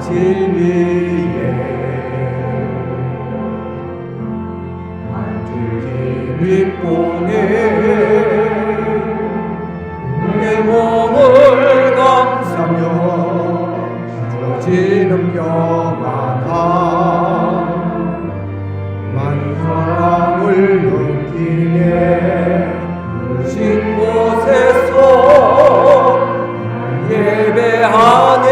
진리에 한 줄 힘이 보내 내 몸을 감싸며 주어지는 평안함 많은 사랑을 넘기네 부르신 곳에서 예배하네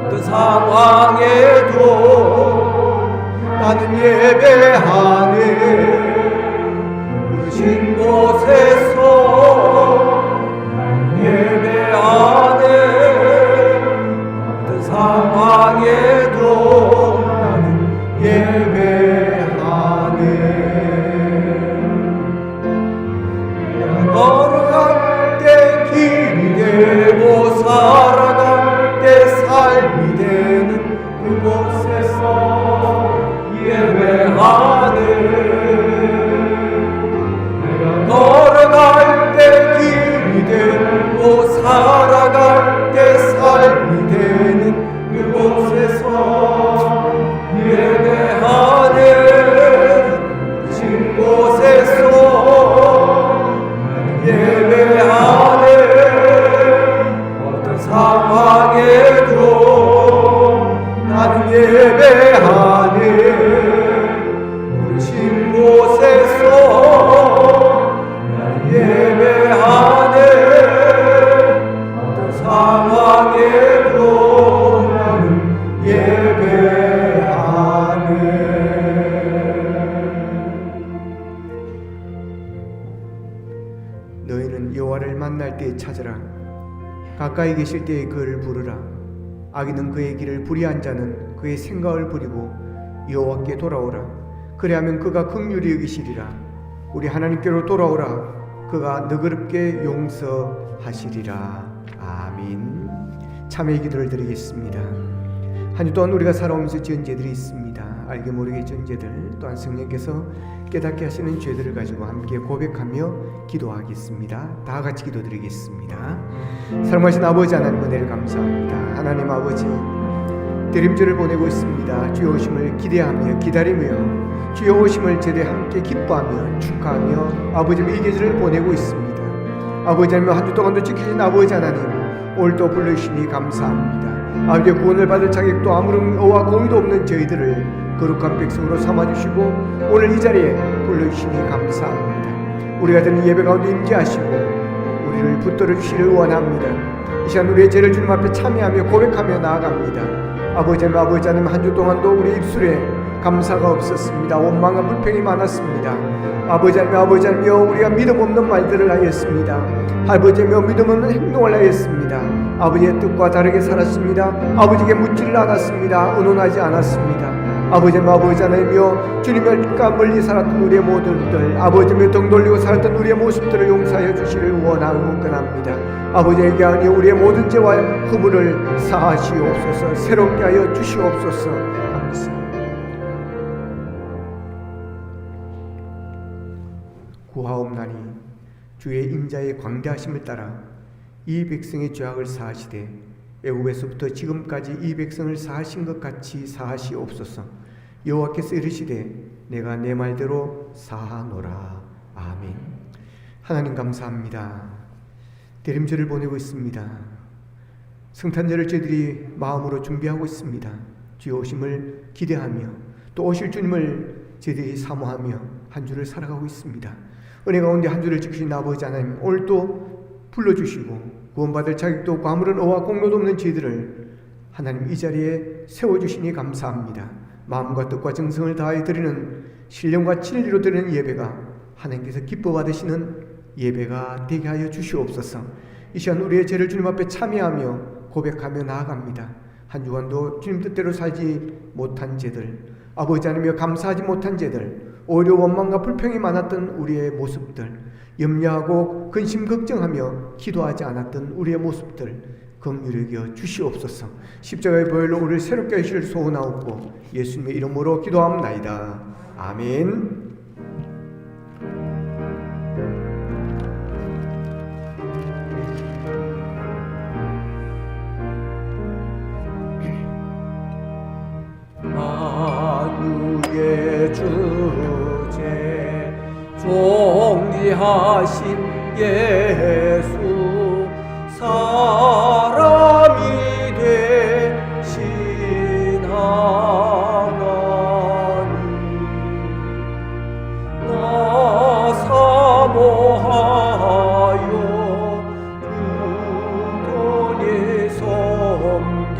어떤 상황에도 나는 예배하네 부르신 곳에서 예배하네 어떤 상황에도 나는 예배하네 내가 걸어갈 때 길이 되고 살아갈 때 삶이 되는 그곳에서 예배하네 걸어갈 때 길이 되고 살아갈 때 삶이 되는 그곳에서 예배하네 진 곳에서 예배하네 어떤 상황에도 나는 예배하네 부르신 곳에서 예배하네 어떤 상황에도 나는 예배하네 너희는 여호와를 만날 때에 찾으라 가까이 계실 때에 그를 부르라 악인은 그의 길을 불의한 자는 그의 생각을 부리고 여호와께 돌아오라 그리하면 그가 긍휼히 여기시리라 우리 하나님께로 돌아오라 그가 너그럽게 용서하시리라. 아멘. 참회의 기도를 드리겠습니다. 한 주 동안 우리가 살아오면서 지은 죄들이 있습니다. 알게 모르게 지은 죄들 또한 성령께서 깨닫게 하시는 죄들을 가지고 함께 고백하며 기도하겠습니다. 다 같이 기도드리겠습니다. 사랑하신 아버지 하나님 은혜를 감사합니다. 하나님 아버지 대림절을 보내고 있습니다. 주의 오심을 기대하며 기다리며 주의 오심을 제대 함께 기뻐하며 축하하며 아버지의 이 계절을 보내고 있습니다. 아버지 하나님 한 주 동안도 지키신 아버지 하나님 오늘도 불러주시니 감사합니다. 아버지의 구원을 받을 자격도 아무런 의와 공의도 없는 저희들을 거룩한 백성으로 삼아주시고 오늘 이 자리에 불러주시니 감사합니다. 우리가 드는 예배 가운데 임재하시고 우리를 붙들어 주시를 원합니다. 이 시간 우리의 죄를 주님 앞에 참여하며 고백하며 나아갑니다. 아버지 하나님 한 주 동안도 우리 입술에 감사가 없었습니다. 원망과 불평이 많았습니다. 아버지 하나님여 우리가 믿음 없는 말들을 하였습니다. 아버지며 믿음 없는 행동을 하였습니다. 아버지의 뜻과 다르게 살았습니다. 아버지에게 묻지를 않았습니다. 의논하지 않았습니다. 아버지 하나님여 주님과 멀리 살았던 우리의 모습들 아버지며 등 돌리고 살았던 우리의 모습들을 용서하여 주시를 원하고 원합니다. 아버지에게 하니 우리의 모든 죄와 허물을 사하시옵소서. 새롭게 하여 주시옵소서. 감사합니다. 구하옵나니 주의 인자의 광대하심을 따라 이 백성의 죄악을 사하시되 애굽에서부터 지금까지 이 백성을 사하신 것 같이 사하시옵소서. 여호와께서 이르시되 내가 내 말대로 사하노라. 아멘. 하나님 감사합니다. 대림절을 보내고 있습니다. 성탄절을 저희들이 마음으로 준비하고 있습니다. 주의 오심을 기대하며 또 오실 주님을 저희들이 사모하며 한 주를 살아가고 있습니다. 은혜 가운데 한 주를 지키신 아버지 하나님 오늘도 불러주시고 구원받을 자격도 없고 아무런 의와 공로도 없는 저희들을 하나님 이 자리에 세워주시니 감사합니다. 마음과 뜻과 정성을 다하여 드리는 신령과 진리로 드리는 예배가 하나님께서 기뻐 받으시는 예배가 되게 하여 주시옵소서. 이 시간 우리의 죄를 주님 앞에 참여하며 고백하며 나아갑니다. 한 주간도 주님 뜻대로 살지 못한 죄들 아버지 하나님여 감사하지 못한 죄들 오히려 원망과 불평이 많았던 우리의 모습들 염려하고 근심 걱정하며 기도하지 않았던 우리의 모습들 긍휼히 여겨 주시옵소서. 십자가의 보혈로 우리를 새롭게 하시길 소원하옵고 예수님의 이름으로 기도합나이다. 아멘. 우리의 주제 존귀하신 예수 사람이 되신 하나님 나 사모하여 두손이 섬길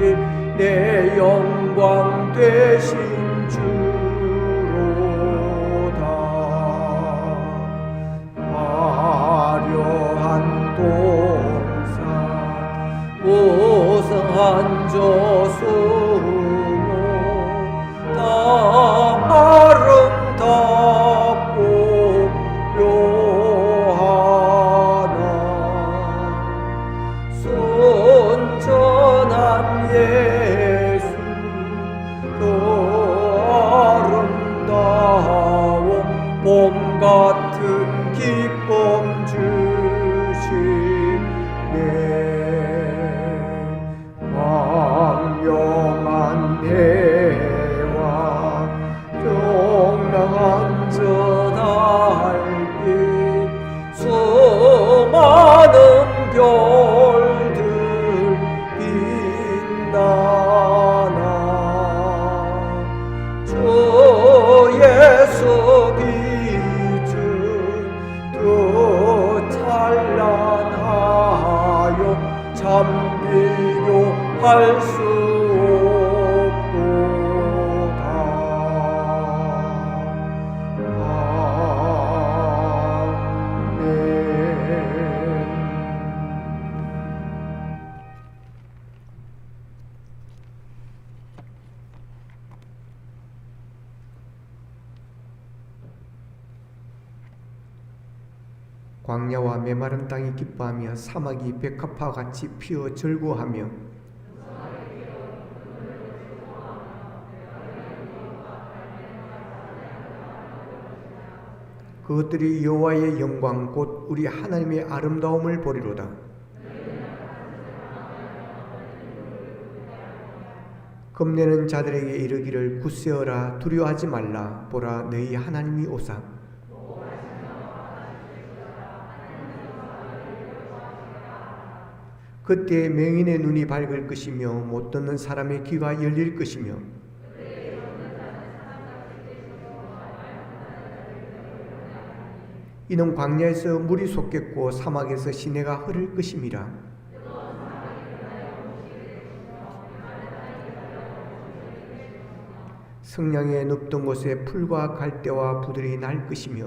내 영광 되신 주로다. 화려한 동산 우승한 저수모 다 아름답고 묘하나 순전한 예수 더 아름다워 봄 같은 기쁨 주시네. 광명한 해와 명랑한 저 달빛 수많은 별들 빛나나 주 예수 빛은 더 찬란하여 참 비교할 수 없도다. 아멘. 광야와 메마른 땅이 기뻐하며 사막이 백합화 같이 피어 즐거워하며 그것들이 여호와의 영광 곧 우리 하나님의 아름다움을 보리로다. 겁내는 자들에게 이르기를 굳세어라 두려워하지 말라 보라 너희 하나님이 오사. 그때 맹인의 눈이 밝을 것이며 못 듣는 사람의 귀가 열릴 것이며 이는 광야에서 물이 솟겠고 사막에서 시내가 흐를 것임이라. 성량에 눕던 곳에 풀과 갈대와 부들이 날 것이며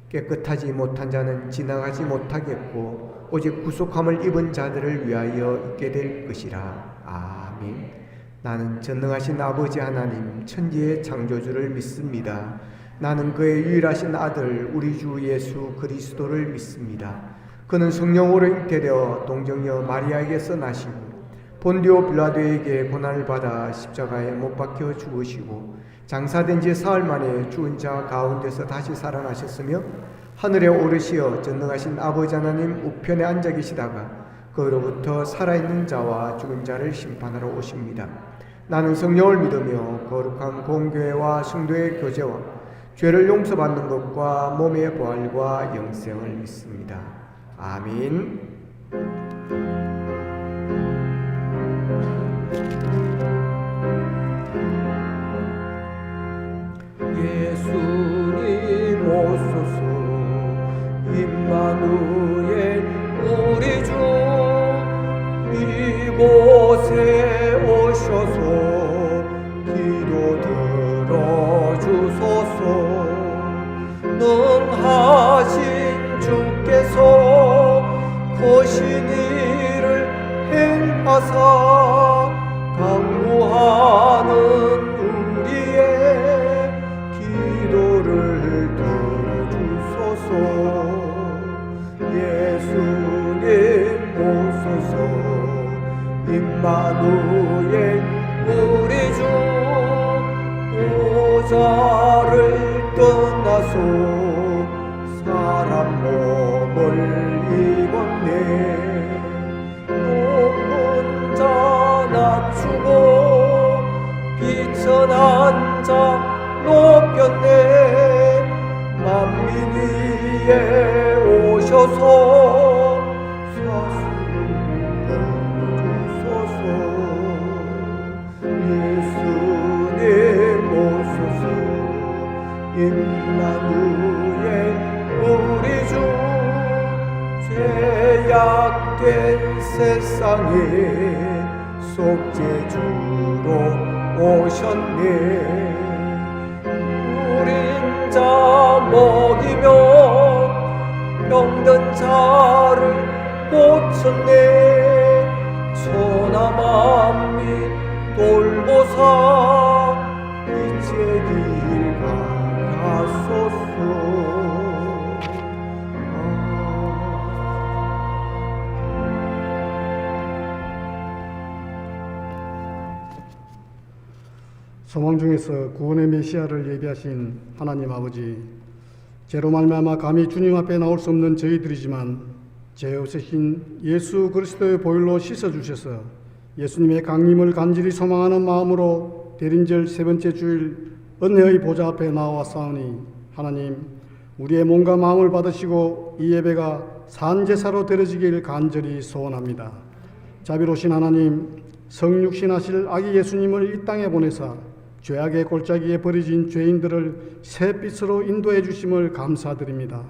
깨끗하지 못한 자는 지나가지 못하겠고 오직 구속함을 입은 자들을 위하여 있게 될 것이라. 아멘. 나는 전능하신 아버지 하나님 천지의 창조주를 믿습니다. 나는 그의 유일하신 아들 우리 주 예수 그리스도를 믿습니다. 그는 성령으로 잉태되어 동정녀 마리아에게서 나시고 본디오 빌라도에게 고난을 받아 십자가에 못 박혀 죽으시고 장사된 지 사흘 만에 죽은 자 가운데서 다시 살아나셨으며 하늘에 오르시어 전능하신 아버지 하나님 우편에 앉아 계시다가 그로부터 살아있는 자와 죽은 자를 심판하러 오십니다. 나는 성령을 믿으며 거룩한 공교회와 성도의 교제와 죄를 용서받는 것과 몸의 부활과 영생을 믿습니다. 아멘. 예수님 오소서 임마누엘 우리 주 이곳에 오셔서 기도 들어주소서. 능하신 주께서 거신 일을 행하사 강구하는 우리의 기도를 들어주소서. 예수님 오소서 임마누엘 우리 주 보좌를 떠나서 사람 몸을 입었네. 너 혼자 나 죄악된 세상에 속죄주로 오셨네. 우린 자 먹이며 병든 자를 고쳤네. 천하 만민 돌보사 이제 길 가소서. 소망 중에서 구원의 메시아를 예비하신 하나님 아버지, 죄로 말미암아 감히 주님 앞에 나올 수 없는 저희들이지만 죄 없으신 예수 그리스도의 보혈로 씻어주셔서 예수님의 강림을 간절히 소망하는 마음으로 대림절 세 번째 주일 은혜의 보좌 앞에 나와싸우니 하나님, 우리의 몸과 마음을 받으시고 이 예배가 산제사로 드려지길 간절히 소원합니다. 자비로우신 하나님, 성육신하실 아기 예수님을 이 땅에 보내사 죄악의 골짜기에 버려진 죄인들을 새빛으로 인도해 주심을 감사드립니다.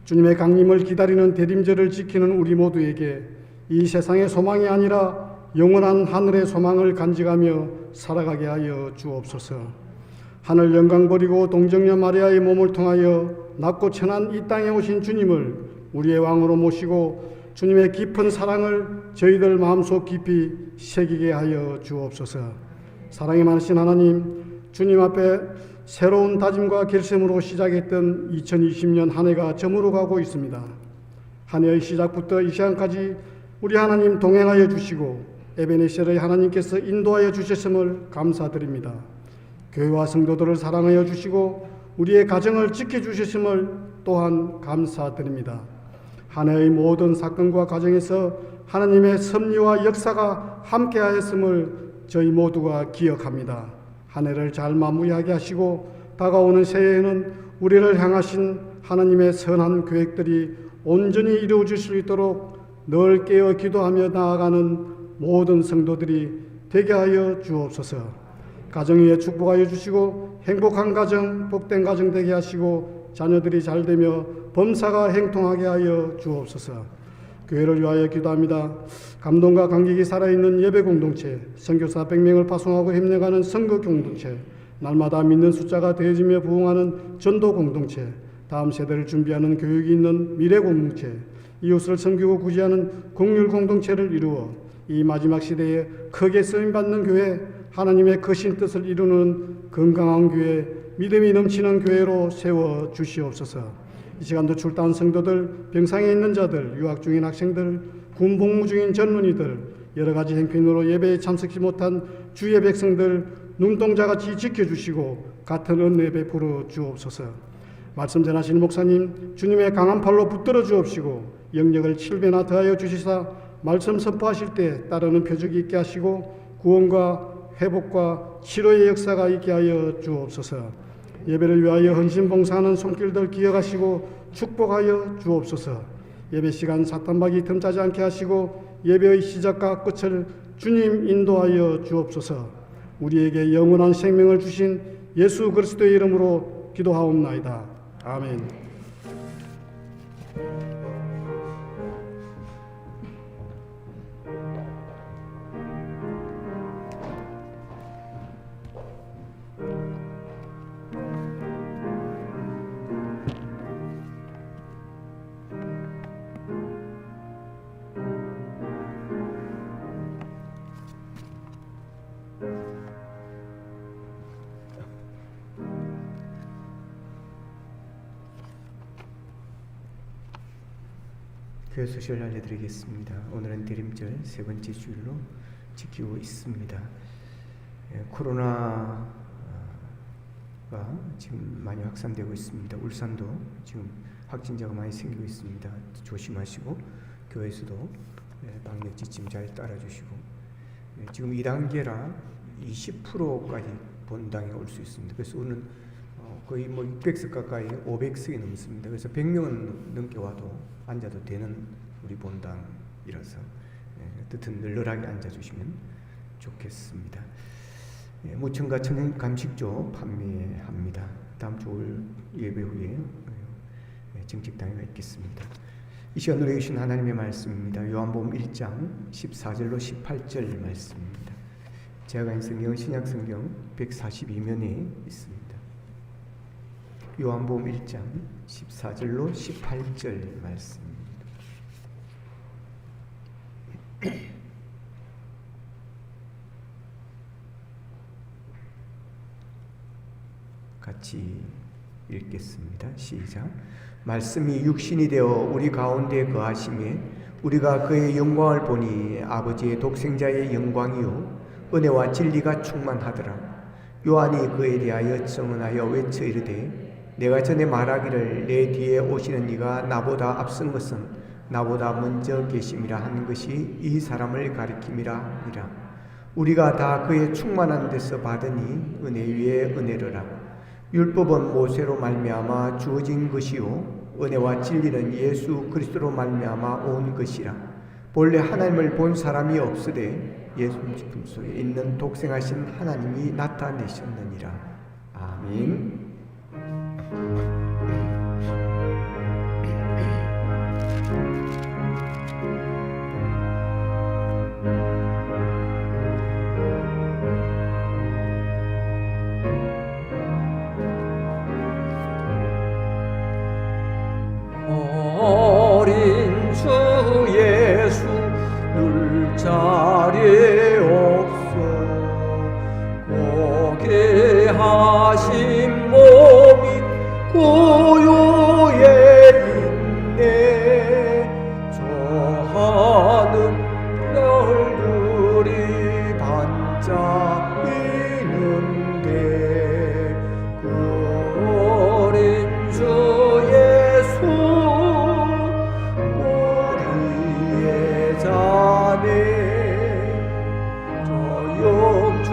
주님의 강림을 기다리는 대림절을 지키는 우리 모두에게 이 세상의 소망이 아니라 영원한 하늘의 소망을 간직하며 살아가게 하여 주옵소서. 하늘 영광 버리고 동정녀 마리아의 몸을 통하여 낮고 천한 이 땅에 오신 주님을 우리의 왕으로 모시고 주님의 깊은 사랑을 저희들 마음속 깊이 새기게 하여 주옵소서. 사랑이 많으신 하나님, 주님 앞에 새로운 다짐과 결심으로 시작했던 2020년 한 해가 저물어 가고 있습니다. 한 해의 시작부터 이 시간까지 우리 하나님 동행하여 주시고 에베네셀의 하나님께서 인도하여 주셨음을 감사드립니다. 교회와 성도들을 사랑하여 주시고 우리의 가정을 지켜주셨음을 또한 감사드립니다. 한 해의 모든 사건과 과정에서 하나님의 섭리와 역사가 함께하였음을 저희 모두가 기억합니다. 한 해를 잘 마무리하게 하시고 다가오는 새해에는 우리를 향하신 하나님의 선한 계획들이 온전히 이루어질 수 있도록 늘 깨어 기도하며 나아가는 모든 성도들이 되게 하여 주옵소서. 가정 위에 축복하여 주시고 행복한 가정, 복된 가정 되게 하시고 자녀들이 잘 되며 범사가 행통하게 하여 주옵소서. 교회를 위하여 기도합니다. 감동과 감격이 살아있는 예배 공동체, 선교사 100명을 파송하고 협력하는 선거 공동체, 날마다 믿는 숫자가 더해지며 부흥하는 전도 공동체, 다음 세대를 준비하는 교육이 있는 미래 공동체, 이웃을 섬기고 구제하는 공률 공동체를 이루어 이 마지막 시대에 크게 쓰임받는 교회, 하나님의 크신 뜻을 이루는 건강한 교회, 믿음이 넘치는 교회로 세워 주시옵소서. 이 시간도 출타한 성도들, 병상에 있는 자들, 유학 중인 학생들, 군 복무 중인 젊은이들, 여러 가지 행편으로 예배에 참석지 못한 주의 백성들 눈동자같이 지켜주시고 같은 은혜 베풀어 주옵소서. 말씀 전하시는 목사님, 주님의 강한 팔로 붙들어 주옵시고 영역을 7배나 더하여 주시사 말씀 선포하실 때 따르는 표적이 있게 하시고 구원과 회복과 치료의 역사가 있게 하여 주옵소서. 예배를 위하여 헌신봉사하는 손길들 기억하시고 축복하여 주옵소서. 예배 시간 사탄박이 틈타지 않게 하시고 예배의 시작과 끝을 주님 인도하여 주옵소서. 우리에게 영원한 생명을 주신 예수 그리스도의 이름으로 기도하옵나이다. 아멘. 교회 소식을 알려드리겠습니다. 오늘은 대림절 세 번째 주일로 지키고 있습니다. 코로나가 지금 많이 확산되고 있습니다. 울산도 지금 확진자가 많이 생기고 있습니다. 조심하시고 교회에서도 방역 지침 잘 따라주시고 지금 2단계라 20%까지 본당에 올 수 있습니다. 그래서 오늘 거의 600석 가까이 500석이 넘습니다. 그래서 100명은 넘게 와도 앉아도 되는 우리 본당이라서 뜻은 널널하게 앉아주시면 좋겠습니다. 모청과 천연 감식조 판매합니다. 다음 주 예배 후에 정책당회가 있겠습니다. 이 시간 우리에게 주신 하나님의 말씀입니다. 요한복음 1장 14절로 18절 말씀입니다. 제가 가진 성경 신약성경 142면에 있습니다. 요한복음 1장 14절로 18절 말씀입니다. 같이 읽겠습니다. 시작. 말씀이 육신이 되어 우리 가운데 거하심에 우리가 그의 영광을 보니 아버지의 독생자의 영광이요 은혜와 진리가 충만하더라. 요한이 그에 대하여 증언하여 외쳐 이르되 내가 전에 말하기를 내 뒤에 오시는 이가 나보다 앞선 것은 나보다 먼저 계심이라 하는 것이 이 사람을 가리킴이라 이라. 우리가 다 그의 충만한 데서 받으니 은혜 위에 은혜로라. 율법은 모세로 말미암아 주어진 것이요 은혜와 진리는 예수 그리스도로 말미암아 온 것이라. 본래 하나님을 본 사람이 없으되 예수님 속에 있는 독생하신 하나님이 나타내셨느니라. 아멘. 어린 주 예수 늘 자리에 없어 고귀하신 몸이 고요에 있네. 저 하늘 별들이 반짝이는데 그 어린 주 예수 우리의 자네. 저 영적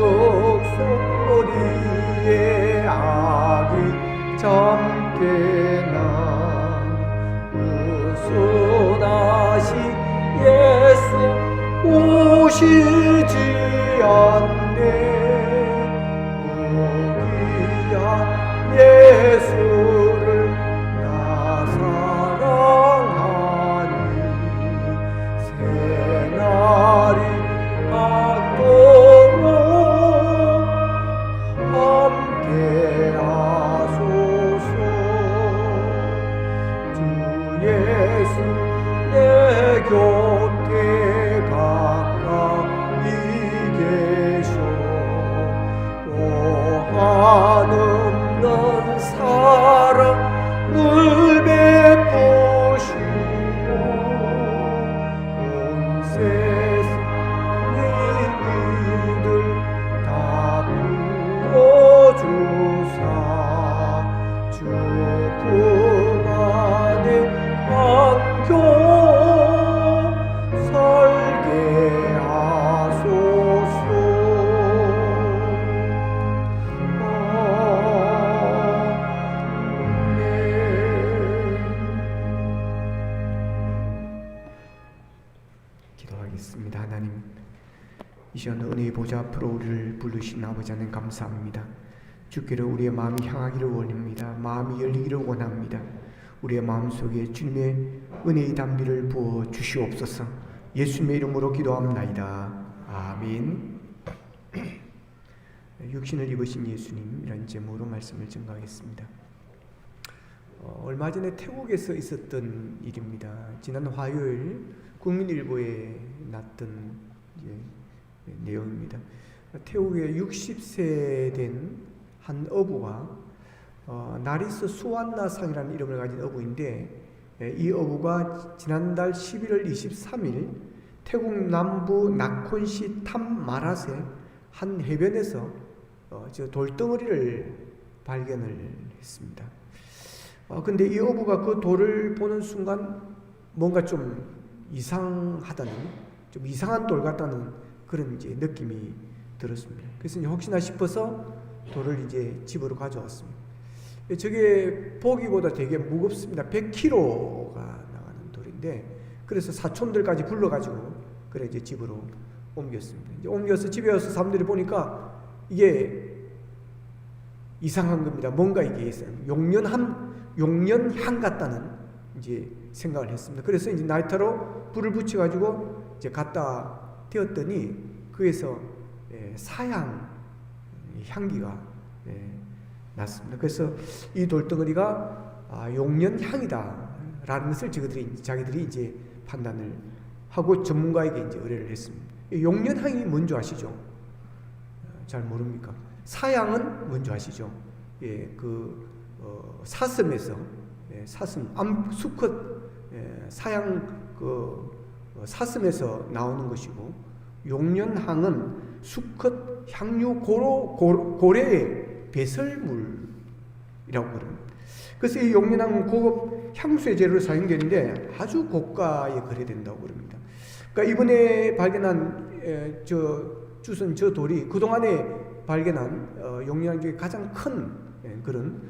소리에 아기 잠깨나 우순하신 예수 오시지 않네. 무기한 예수를 나 사랑하니 새날이 밝도록 함께하소서. 주 예수 내 곁에 가까이 계셔 또 한없는 사랑을 베푸시고 온 세상 이들 다 부어주사 주품 안에 안겨 살게 하소서. 기도하겠습니다. 하나님, 이 시간 은혜의 보좌 앞으로 우리를 부르신 아버지 하나님 감사합니다. 주께로 우리의 마음이 향하기를 원합니다. 마음이 열리기를 원합니다. 우리의 마음속에 주님의 은혜의 담비를 부어 주시옵소서. 예수님의 이름으로 기도합나이다. 아멘. 육신을 입으신 예수님이라는 제목으로 말씀을 증거하겠습니다. 얼마 전에 태국에서 있었던 일입니다. 지난 화요일 국민일보에 났던 내용입니다. 태국의 60세 된 한 어부가 나리스 수완나상이라는 이름을 가진 어부인데, 이 어부가 지난달 11월 23일 태국 남부 나콘시 탐마라세 한 해변에서 저 돌덩어리를 발견을 했습니다. 근데 이 어부가 그 돌을 보는 순간 뭔가 좀 이상하다는, 좀 이상한 돌 같다는 그런 이제 느낌이 들었습니다. 그래서 이제 혹시나 싶어서 돌을 이제 집으로 가져왔습니다. 저게 보기보다 되게 무겁습니다. 100kg가 나가는 돌인데, 그래서 사촌들까지 불러가지고 그래 이제 집으로 옮겼습니다. 이제 옮겨서 집에 와서 사람들이 보니까 이게 이상한 겁니다. 뭔가 이게 있어요. 용년향 같다는 이제 생각을 했습니다. 그래서 이제 나이타로 불을 붙여가지고 이제 갖다 대었더니 그에서 사양 향기가 났습니다. 그래서 이 돌덩어리가 용년향이다 라는 것을 자기들이 이제 판단을 하고 전문가에게 이제 의뢰를 했습니다. 용년향이 뭔지 아시죠? 잘 모릅니까? 사양은 뭔지 아시죠? 사슴에서 사슴 수컷 사양 사슴에서 나오는 것이고, 용년향은 수컷 향유 고래의 배설물이라고 그럽니다. 그래서 이 용년향은 고급 향수의 재료로 사용되는데 아주 고가에 거래된다고 그럽니다. 그러니까 이번에 발견한 주선 저 돌이 그동안에 발견한 용년향 중에 가장 큰 그런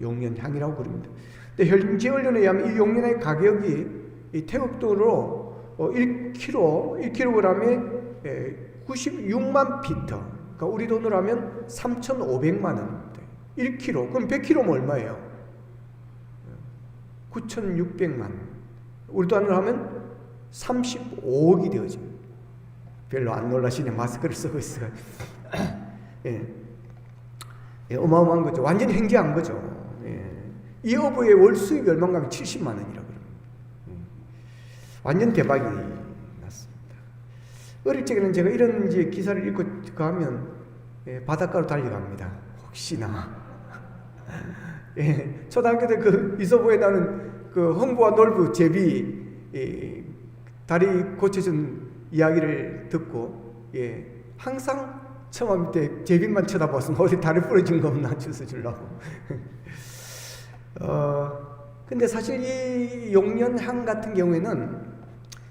용년향이라고 그럽니다. 근데 현지 언론에 의하면 이 용년향의 가격이 이 태국 돈으로 1kg에 96만 피터, 그러니까 우리 돈으로 하면 3,500만 원. 1kg, 그럼 100kg면 얼마예요? 9,600만. 우리 돈으로 하면 35억이 되어집니다. 별로 안 놀라시네. 마스크를 쓰고 있어요. 어마어마한 거죠. 완전히 횡재한 거죠. 이 어부의 월 수입이 얼마인가 하면 70만 원이라고 그럽니다. 완전 대박이 났습니다. 어릴 적에는 제가 이런 이제 기사를 읽고 가면 바닷가로 달려갑니다. 혹시나. 초등학교 때 그 이소부에 나는 그 흥부와 놀부 제비 다리 고쳐준 이야기를 듣고 항상 처음 때 제비만 쳐다봤으면 어디 다리 부러진 거 없나 주워 주려고. 근데 사실 이 용년향 같은 경우에는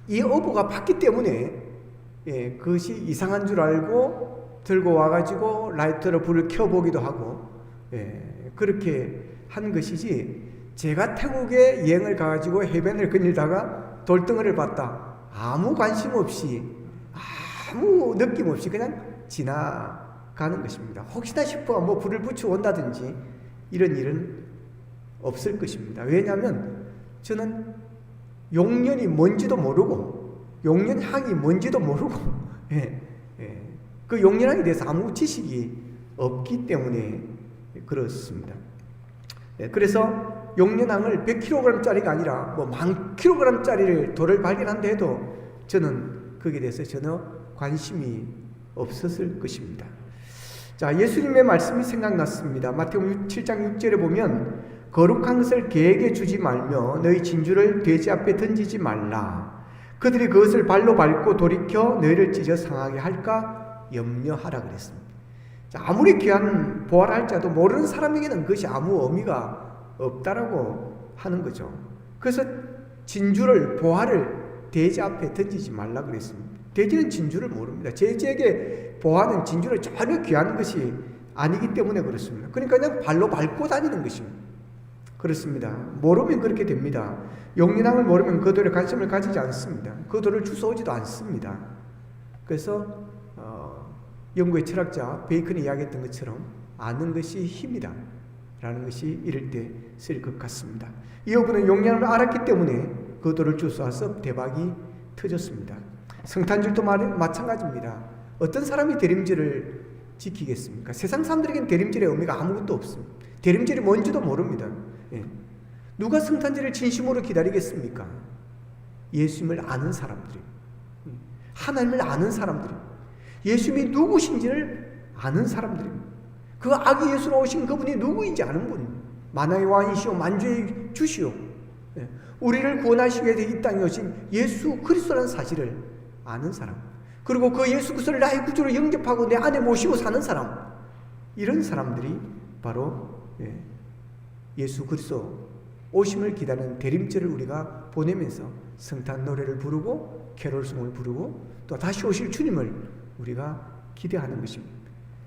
이 어부가 봤기 때문에 그것이 이상한 줄 알고 들고 와가지고 라이터로 불을 켜보기도 하고 그렇게 한 것이지, 제가 태국에 여행을 가가지고 해변을 거닐다가 돌덩어리를 봤다, 아무 관심 없이 아무 느낌 없이 그냥 지나가는 것입니다. 혹시나 싶어 뭐 불을 붙여 온다든지 이런 일은 없을 것입니다. 왜냐하면 저는 용년이 뭔지도 모르고 용년향이 뭔지도 모르고 그 용년향에 대해서 아무 지식이 없기 때문에 그렇습니다. 그래서 용년향을 100kg짜리가 아니라 뭐 10,000kg짜리를 돌을 발견한다 해도 저는 거기에 대해서 전혀 관심이 없었을 것입니다. 자, 예수님의 말씀이 생각났습니다. 마태복음 7장 6절에 보면 거룩한 것을 개에게 주지 말며 너희 진주를 돼지 앞에 던지지 말라. 그들이 그것을 발로 밟고 돌이켜 너희를 찢어 상하게 할까 염려하라 그랬습니다. 자, 아무리 귀한 보화라 할지라도 모르는 사람에게는 그것이 아무 의미가 없다라고 하는 거죠. 그래서 진주를 보화를 돼지 앞에 던지지 말라 그랬습니다. 돼지는 진주를 모릅니다. 돼지에게 보화는 진주를 전혀 귀한 것이 아니기 때문에 그렇습니다. 그러니까 그냥 발로 밟고 다니는 것입니다. 그렇습니다. 모르면 그렇게 됩니다. 용년향을 모르면 그 돌에 관심을 가지지 않습니다. 그 돌을 주워오지도 않습니다. 그래서 영국의 철학자 베이컨이 이야기했던 것처럼 아는 것이 힘이다 라는 것이 이럴 때 쓰일 것 같습니다. 이 어부는 용년향을 알았기 때문에 그 돌을 주워와서 대박이 터졌습니다. 성탄절도 마찬가지입니다. 어떤 사람이 대림절을 지키겠습니까? 세상 사람들에게는 대림절의 의미가 아무것도 없습니다. 대림절이 뭔지도 모릅니다. 누가 성탄절을 진심으로 기다리겠습니까? 예수님을 아는 사람들이, 하나님을 아는 사람들이, 예수님이 누구신지를 아는 사람들입니다. 그 아기 예수로 오신 그분이 누구인지 아는 분, 만왕의 왕이시오 만주의 주시오, 우리를 구원하시기 위해 이 땅에 오신 예수 그리스도라는 사실을 아는 사람, 그리고 그 예수 그리스도를 나의 구주로 영접하고 내 안에 모시고 사는 사람, 이런 사람들이 바로 예수 그리스도 오심을 기다리는 대림절을 우리가 보내면서 성탄 노래를 부르고 캐롤송을 부르고 또 다시 오실 주님을 우리가 기대하는 것입니다.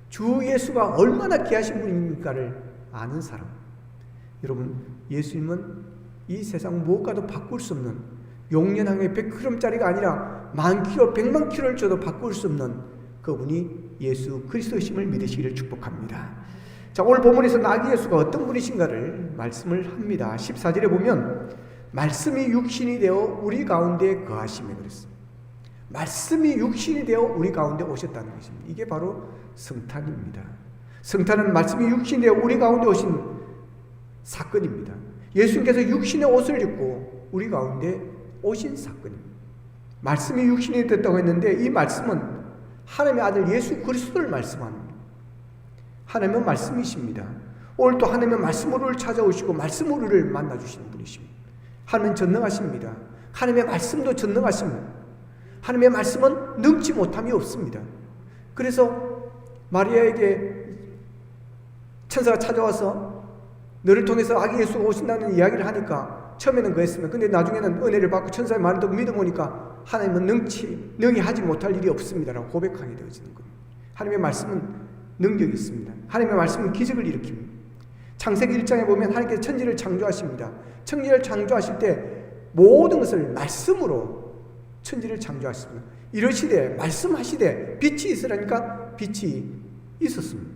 주 예수가 얼마나 귀하신 분입니까를 아는 사람. 여러분, 예수님은 이 세상 무엇과도 바꿀 수 없는, 용년향의 100kg짜리가 아니라 10,000kg, 100만 kg를 줘도 바꿀 수 없는 그분이 예수 그리스도이심을 믿으시기를 축복합니다. 자, 오늘 본문에서 아기 예수가 어떤 분이신가를 말씀을 합니다. 14절에 보면 말씀이 육신이 되어 우리 가운데 거하심에 그랬습니다. 말씀이 육신이 되어 우리 가운데 오셨다는 것입니다. 이게 바로 성탄입니다. 성탄은 말씀이 육신이 되어 우리 가운데 오신 사건입니다. 예수님께서 육신의 옷을 입고 우리 가운데 오신 사건입니다. 말씀이 육신이 됐다고 했는데 이 말씀은 하나님의 아들 예수 그리스도를 말씀합니다. 하나님은 말씀이십니다. 오늘 또 하나님은 말씀으로 우리를 찾아오시고 말씀으로 우리를 만나주시는 분이십니다. 하나님은 전능하십니다. 하나님의 말씀도 전능하십니다. 하나님의 말씀은 능치 못함이 없습니다. 그래서 마리아에게 천사가 찾아와서 너를 통해서 아기 예수가 오신다는 이야기를 하니까 처음에는 그랬습니다. 근데 나중에는 은혜를 받고 천사의 말을 듣고 믿어보니까 하나님은 능히 하지 못할 일이 없습니다라고 고백하게 되어지는 겁니다. 하나님의 말씀은 능력이 있습니다. 하나님의 말씀은 기적을 일으킵니다. 창세기 1장에 보면 하나님께서 천지를 창조하십니다. 천지를 창조하실 때 모든 것을 말씀으로 천지를 창조하십니다. 이러시되 말씀하시되 빛이 있으라니까 빛이 있었습니다.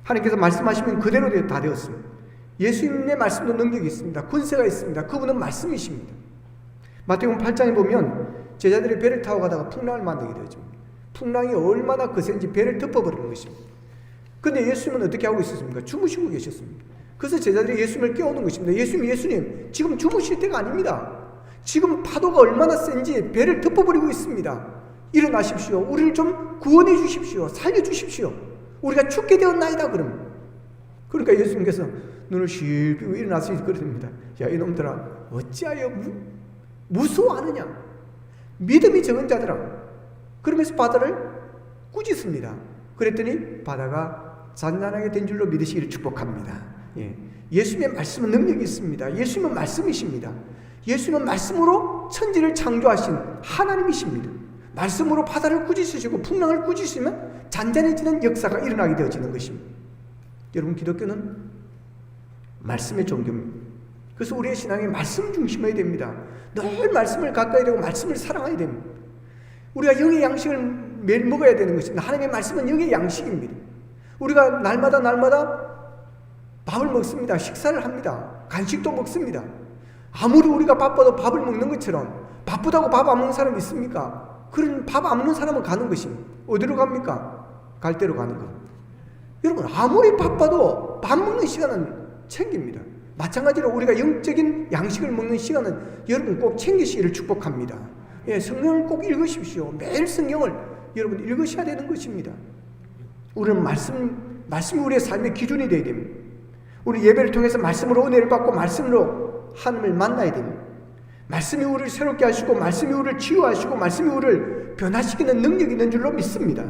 하나님께서 말씀하시면 그대로 다 되었습니다. 예수님의 말씀도 능력이 있습니다. 군세가 있습니다. 그분은 말씀이십니다. 마태복음 8장에 보면 제자들이 배를 타고 가다가 풍랑을 만나게 되죠. 풍랑이 얼마나 거센지 배를 덮어버리는 것입니다. 근데 예수님은 어떻게 하고 있었습니까? 주무시고 계셨습니다. 그래서 제자들이 예수님을 깨우는 것입니다. 예수님, 지금 주무실 때가 아닙니다. 지금 파도가 얼마나 센지 배를 덮어버리고 있습니다. 일어나십시오. 우리를 좀 구원해 주십시오. 살려 주십시오. 우리가 죽게 되었나이다. 그러니까 예수님께서 눈을 쉴 비고 일어나서 그러십니다. 야, 이놈들아, 어찌하여 무서워하느냐? 믿음이 적은 자들아. 그러면서 바다를 꾸짖습니다. 그랬더니 바다가 잔잔하게 된 줄로 믿으시기를 축복합니다. 예수님의 말씀은 능력이 있습니다. 예수님은 말씀이십니다. 예수님은 말씀으로 천지를 창조하신 하나님이십니다. 말씀으로 바다를 꾸짖으시고 풍랑을 꾸짖으시면 잔잔해지는 역사가 일어나게 되어지는 것입니다. 여러분, 기독교는 말씀의 종교입니다. 그래서 우리의 신앙이 말씀 중심이어야 됩니다. 늘 말씀을 가까이 되고 말씀을 사랑해야 됩니다. 우리가 영의 양식을 매일 먹어야 되는 것입니다. 하나님의 말씀은 영의 양식입니다. 우리가 날마다 밥을 먹습니다. 식사를 합니다. 간식도 먹습니다. 아무리 우리가 바빠도 밥을 먹는 것처럼 바쁘다고 밥 안 먹는 사람 있습니까? 그런 밥 안 먹는 사람은 가는 것입니다. 어디로 갑니까? 갈 대로 가는 겁니다. 여러분, 아무리 바빠도 밥 먹는 시간은 챙깁니다. 마찬가지로 우리가 영적인 양식을 먹는 시간은 여러분 꼭 챙기시기를 축복합니다. 성경을 꼭 읽으십시오. 매일 성경을 여러분 읽으셔야 되는 것입니다. 우리는 말씀이 우리의 삶의 기준이 되어야 됩니다. 우리 예배를 통해서 말씀으로 은혜를 받고 말씀으로 하나님을 만나야 됩니다. 말씀이 우리를 새롭게 하시고 말씀이 우리를 치유하시고 말씀이 우리를 변화시키는 능력이 있는 줄로 믿습니다.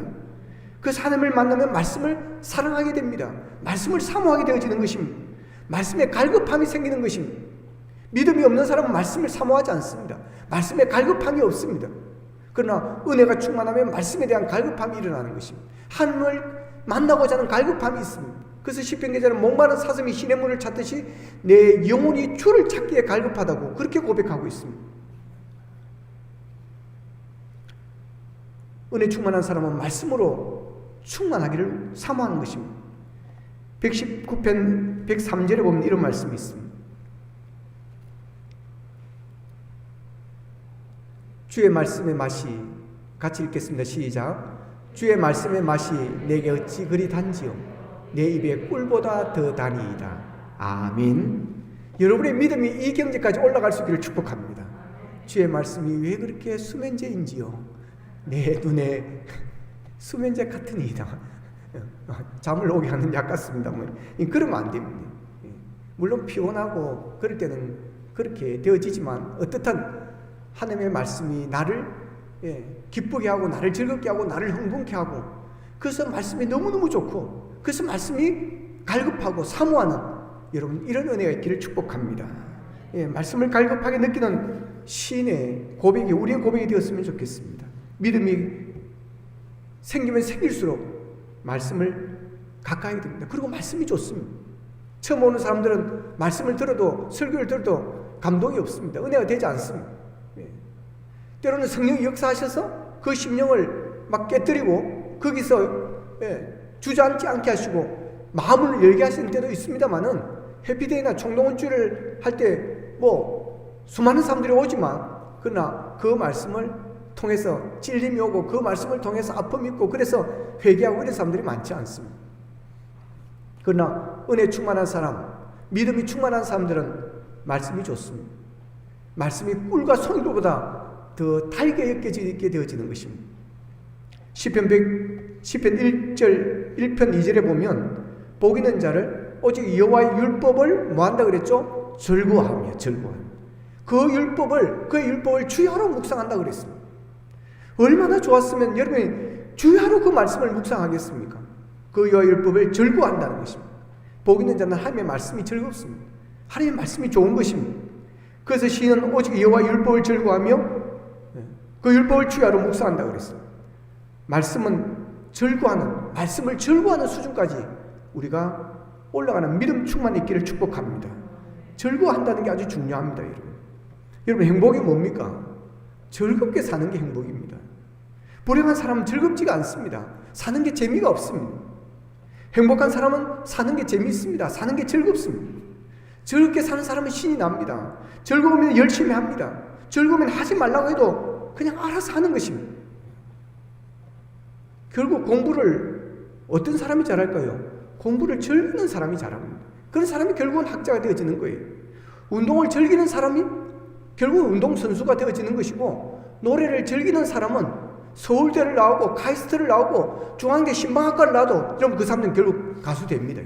그래서 하나님을 만나면 말씀을 사랑하게 됩니다. 말씀을 사모하게 되어지는 것입니다. 말씀에 갈급함이 생기는 것입니다. 믿음이 없는 사람은 말씀을 사모하지 않습니다. 말씀에 갈급함이 없습니다. 그러나 은혜가 충만하면 말씀에 대한 갈급함이 일어나는 것입니다. 하나님을 만나고자 하는 갈급함이 있습니다. 그래서 시편 기자는 목마른 사슴이 시냇물을 찾듯이 내 영혼이 주를 찾기에 갈급하다고 그렇게 고백하고 있습니다. 은혜 충만한 사람은 말씀으로 충만하기를 사모하는 것입니다. 119편 103절에 보면 이런 말씀이 있습니다. 주의 말씀의 맛이, 같이 읽겠습니다. 시작. 주의 말씀의 맛이 내게 어찌 그리 단지요, 내 입에 꿀보다 더 다니이다. 아멘. 여러분의 믿음이 이 경지까지 올라갈 수 있기를 축복합니다. 주의 말씀이 왜 그렇게 수면제인지요, 내 눈에 수면제 같으니이다. 잠을 오게 하는 약 같습니다. 그러면 안 됩니다. 물론 피곤하고 그럴 때는 그렇게 되어지지만 어떻든 하나님의 말씀이 나를 기쁘게 하고 나를 즐겁게 하고 나를 흥분케 하고, 그래서 말씀이 너무너무 좋고, 그래서 말씀이 갈급하고 사모하는 여러분 이런 은혜가 있기를 축복합니다. 말씀을 갈급하게 느끼는 시인의 고백이 우리의 고백이 되었으면 좋겠습니다. 믿음이 생기면 생길수록 말씀을 가까이 됩니다. 그리고 말씀이 좋습니다. 처음 오는 사람들은 말씀을 들어도, 설교를 들어도 감동이 없습니다. 은혜가 되지 않습니다. 때로는 성령이 역사하셔서 그 심령을 막 깨뜨리고 거기서 주저앉지 않게 하시고 마음을 열게 하시는 때도 있습니다만은, 해피데이나 총동원주를 할 때 수많은 사람들이 오지만 그러나 그 말씀을 통해서 찔림이 오고 그 말씀을 통해서 아픔이 있고 그래서 회개하고 이런 사람들이 많지 않습니다. 그러나 은혜 충만한 사람, 믿음이 충만한 사람들은 말씀이 좋습니다. 말씀이 꿀과 송이로보다 더 달게 엮여지게 되어지는 것입니다. 시편 1편 2절에 보면 복 있는 자를 오직 여호와의 율법을 뭐한다 그랬죠? 즐거워하며 즐거워하며 그의 율법을 주야로 묵상한다 그랬습니다. 얼마나 좋았으면 여러분이 주야로 그 말씀을 묵상하겠습니까? 그 여호와의 율법을 즐거워한다는 것입니다. 복 있는 자는 하나님의 말씀이 즐겁습니다. 하나님의 말씀이 좋은 것입니다. 그래서 시인은 오직 여호와의 율법을 즐거워하며 그 율법을 주야로 묵상한다 그랬습니다. 말씀을 즐거워하는 수준까지 우리가 올라가는 믿음 충만 있기를 축복합니다. 즐거워한다는 게 아주 중요합니다, 여러분. 여러분, 행복이 뭡니까? 즐겁게 사는 게 행복입니다. 불행한 사람은 즐겁지가 않습니다. 사는 게 재미가 없습니다. 행복한 사람은 사는 게 재미있습니다. 사는 게 즐겁습니다. 즐겁게 사는 사람은 신이 납니다. 즐거우면 열심히 합니다. 즐거우면 하지 말라고 해도 그냥 알아서 하는 것입니다. 결국 공부를 어떤 사람이 잘할까요? 공부를 즐기는 사람이 잘합니다. 그런 사람이 결국은 학자가 되어지는 거예요. 운동을 즐기는 사람이 결국 운동선수가 되어지는 것이고, 노래를 즐기는 사람은 서울대를 나오고 카이스트를 나오고 중앙대 신방학과를 나와도 여러분 그 사람은 결국 가수 됩니다.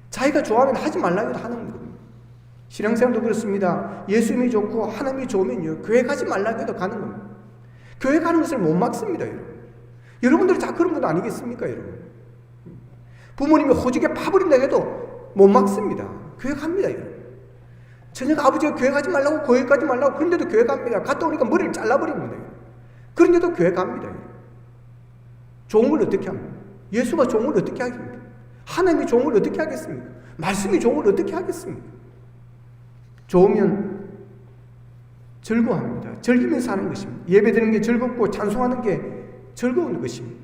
자기가 좋아하면 하지 말라고 해도 하는 겁니다. 신앙생활도 그렇습니다. 예수님이 좋고 하나님이 좋으면요, 교회 가지 말라고 해도 가는 겁니다. 교회 가는 것을 못 막습니다, 여러분. 여러분들이 다 그런 분 아니겠습니까, 여러분? 부모님이 호적에 파버린다고 해도 못 막습니다. 교회 갑니다, 여러분. 저녁 아버지가 교회 가지 말라고, 교회 가지 말라고, 그런데도 교회 갑니다. 갔다 오니까 머리를 잘라버립니다. 그런데도 교회 갑니다. 좋은 걸 어떻게 합니까? 예수가 좋은 걸 어떻게 하겠습니까? 하나님이 좋은 걸 어떻게 하겠습니까? 말씀이 좋은 걸 어떻게 하겠습니까? 좋으면 즐거워합니다. 즐기면서 하는 것입니다. 예배드리는 게 즐겁고 찬송하는 게 즐거운 것입니다.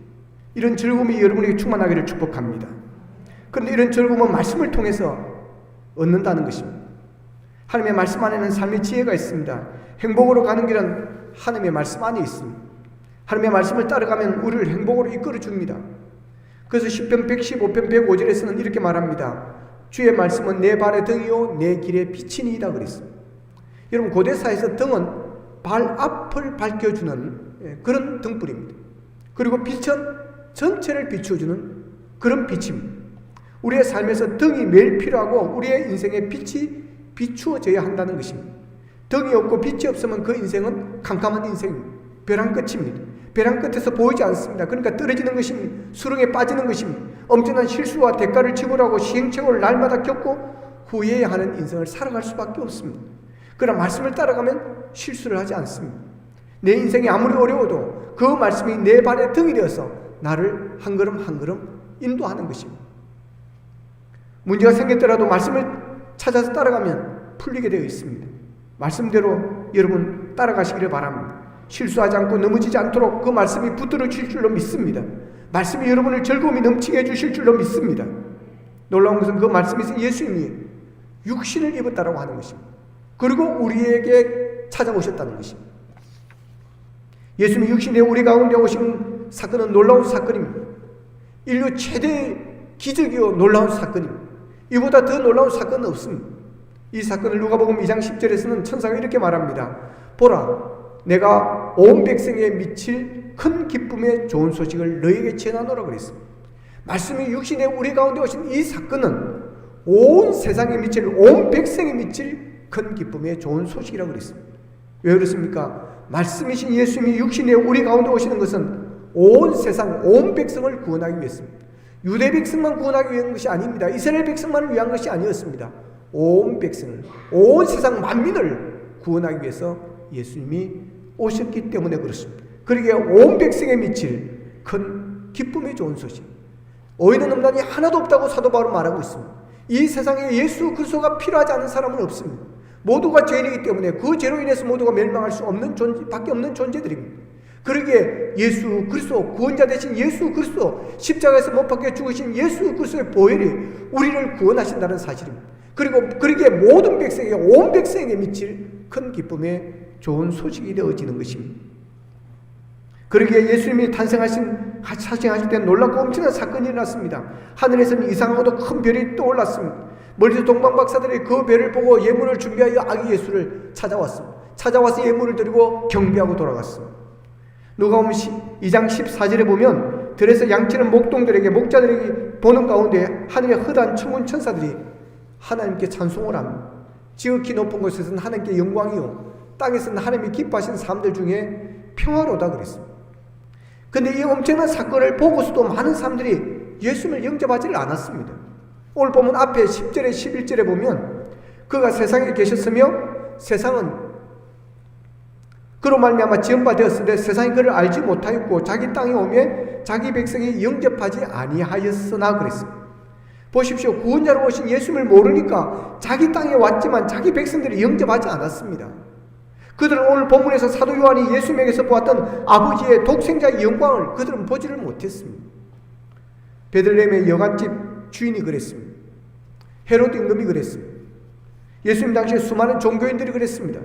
이런 즐거움이 여러분에게 충만하기를 축복합니다. 그런데 이런 즐거움은 말씀을 통해서 얻는다는 것입니다. 하나님의 말씀 안에는 삶의 지혜가 있습니다. 행복으로 가는 길은 하나님의 말씀 안에 있습니다. 하나님의 말씀을 따라가면 우리를 행복으로 이끌어 줍니다. 그래서 시편 115편 105절에서는 이렇게 말합니다. 주의 말씀은 내 발의 등이요 내 길의 빛이니이다 그랬습니다. 여러분, 고대사에서 등은 발 앞을 밝혀주는 그런 등불입니다. 그리고 빛은 전체를 비추어주는 그런 빛입니다. 우리의 삶에서 등이 매일 필요하고 우리의 인생에 빛이 비추어져야 한다는 것입니다. 등이 없고 빛이 없으면 그 인생은 캄캄한 인생입니다. 벼랑 끝입니다. 벼랑 끝에서 보이지 않습니다. 그러니까 떨어지는 것입니다. 수렁에 빠지는 것입니다. 엄청난 실수와 대가를 지불하고 시행착오를 날마다 겪고 후회해야 하는 인생을 살아갈 수밖에 없습니다. 그러나 말씀을 따라가면 실수를 하지 않습니다. 내 인생이 아무리 어려워도 그 말씀이 내 발의 등이 되어서 나를 한 걸음 한 걸음 인도하는 것입니다. 문제가 생겼더라도 말씀을 찾아서 따라가면 풀리게 되어 있습니다. 말씀대로 여러분 따라가시기를 바랍니다. 실수하지 않고 넘어지지 않도록 그 말씀이 붙들어 주실 줄로 믿습니다. 말씀이 여러분을 즐거움이 넘치게 해주실 줄로 믿습니다. 놀라운 것은 그 말씀에서 예수님이 육신을 입었다라고 하는 것입니다. 그리고 우리에게 찾아오셨다는 것입니다. 예수님이 육신에 우리 가운데 오신 사건은 놀라운 사건입니다. 인류 최대 기적이요 놀라운 사건입니다. 이보다 더 놀라운 사건은 없습니다. 이 사건을 누가복음 2장 10절에서는 천사가 이렇게 말합니다. 보라, 내가 온 백성에 미칠 큰 기쁨의 좋은 소식을 너에게 전하노라 그랬습니다. 말씀이 육신에 우리 가운데 오신 이 사건은 온 세상에 미칠, 온 백성에 미칠 큰 기쁨의 좋은 소식이라고 그랬습니다. 왜 그렇습니까? 말씀이신 예수님이 육신에 우리 가운데 오시는 것은 온 세상, 온 백성을 구원하기 위해서입니다. 유대 백성만 구원하기 위한 것이 아닙니다. 이스라엘 백성만을 위한 것이 아니었습니다. 온 백성을, 온 세상 만민을 구원하기 위해서 예수님이 오셨기 때문에 그렇습니다. 그러기에 온 백성에 미칠 큰 기쁨의 좋은 소식, 어이는 음란이 하나도 없다고 사도 바울은 말하고 있습니다. 이 세상에 예수 그리스도가 필요하지 않은 사람은 없습니다. 모두가 죄인이기 때문에 그 죄로 인해서 모두가 멸망할 수 없는 밖에 없는 존재들입니다. 그러기에 예수 그리스도, 구원자 되신 예수 그리스도, 십자가에서 못 박혀 죽으신 예수 그리스도의 보혈이 우리를 구원하신다는 사실입니다. 그리고 그렇게 모든 백성에게, 온 백성에게 미칠 큰 기쁨의 좋은 소식이 되어지는 것입니다. 그러기에 예수님이 사생하실 때는 놀랍고 엄청난 사건이 일어났습니다. 하늘에서는 이상하고도 큰 별이 떠올랐습니다. 멀리서 동방박사들이 그 별을 보고 예물을 준비하여 아기 예수를 찾아왔습니다. 찾아와서 예물을 드리고 경배하고 돌아갔습니다. 누가복음 2장 14절에 보면 들에서 양치는 목동들에게, 목자들에게 보는 가운데 하늘의 허다한 천군 천사들이 하나님께 찬송을 합니다. 지극히 높은 곳에서는 하나님께 영광이요, 땅에서는 하나님이 기뻐하시는 사람들 중에 평화로다 그랬습니다. 근데 이 엄청난 사건을 보고서도 많은 사람들이 예수님을 영접하지를 않았습니다. 오늘 보면 앞에 10절에 11절에 보면 그가 세상에 계셨으며 세상은 그로 말미암아 지음바되었으되 세상이 그를 알지 못하였고 자기 땅에 오매 자기 백성이 영접하지 아니하였으나 그랬습니다. 보십시오. 구원자로 오신 예수님을 모르니까 자기 땅에 왔지만 자기 백성들이 영접하지 않았습니다. 그들은 오늘 본문에서 사도 요한이 예수님에게서 보았던 아버지의 독생자의 영광을 그들은 보지를 못했습니다. 베들레헴의 여관집 주인이 그랬습니다. 헤로드 임금이 그랬습니다. 예수님 당시에 수많은 종교인들이 그랬습니다.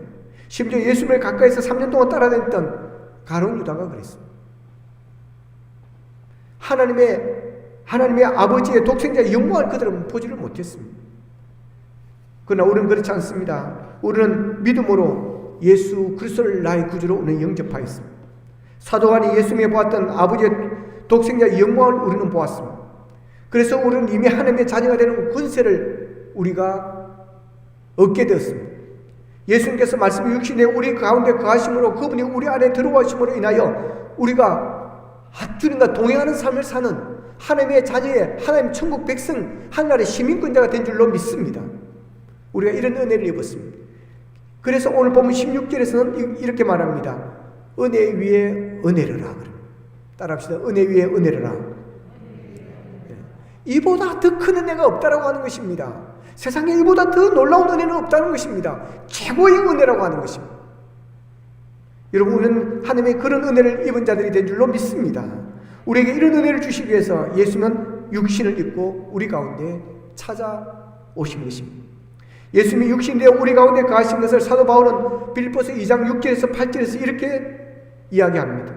심지어 예수님을 가까이서 3년 동안 따라다녔던 가룟 유다가 그랬습니다. 하나님의 아버지의 독생자의 영광을 그들은 보지를 못했습니다. 그러나 우리는 그렇지 않습니다. 우리는 믿음으로 예수 그리스도를 나의 구주로 우리는 영접하였습니다. 사도 요한이 예수님이 보았던 아버지의 독생자의 영광을 우리는 보았습니다. 그래서 우리는 이미 하나님의 자녀가 되는 권세를 우리가 얻게 되었습니다. 예수님께서 말씀이 육신에 우리 가운데 거하심으로, 그분이 우리 안에 들어오심으로 인하여 우리가 주님과 동행하는 삶을 사는 하나님의 자녀의, 하나님 천국 백성, 하늘나라의 시민권자가 된 줄로 믿습니다. 우리가 이런 은혜를 입었습니다. 그래서 오늘 보면 16절에서는 이렇게 말합니다. 은혜 위에 은혜를 따라합시다. 은혜 위에 은혜를 이보다 더 큰 은혜가 없다라고 하는 것입니다. 세상에 이보다 더 놀라운 은혜는 없다는 것입니다. 최고의 은혜라고 하는 것입니다. 여러분, 우리는 하나님의 그런 은혜를 입은 자들이 된 줄로 믿습니다. 우리에게 이런 은혜를 주시기 위해서 예수님은 육신을 입고 우리 가운데 찾아오신 것입니다. 예수님이 육신되어 우리 가운데 거하신 것을 사도 바울은 빌립보서 2장 6절에서 8절에서 이렇게 이야기합니다.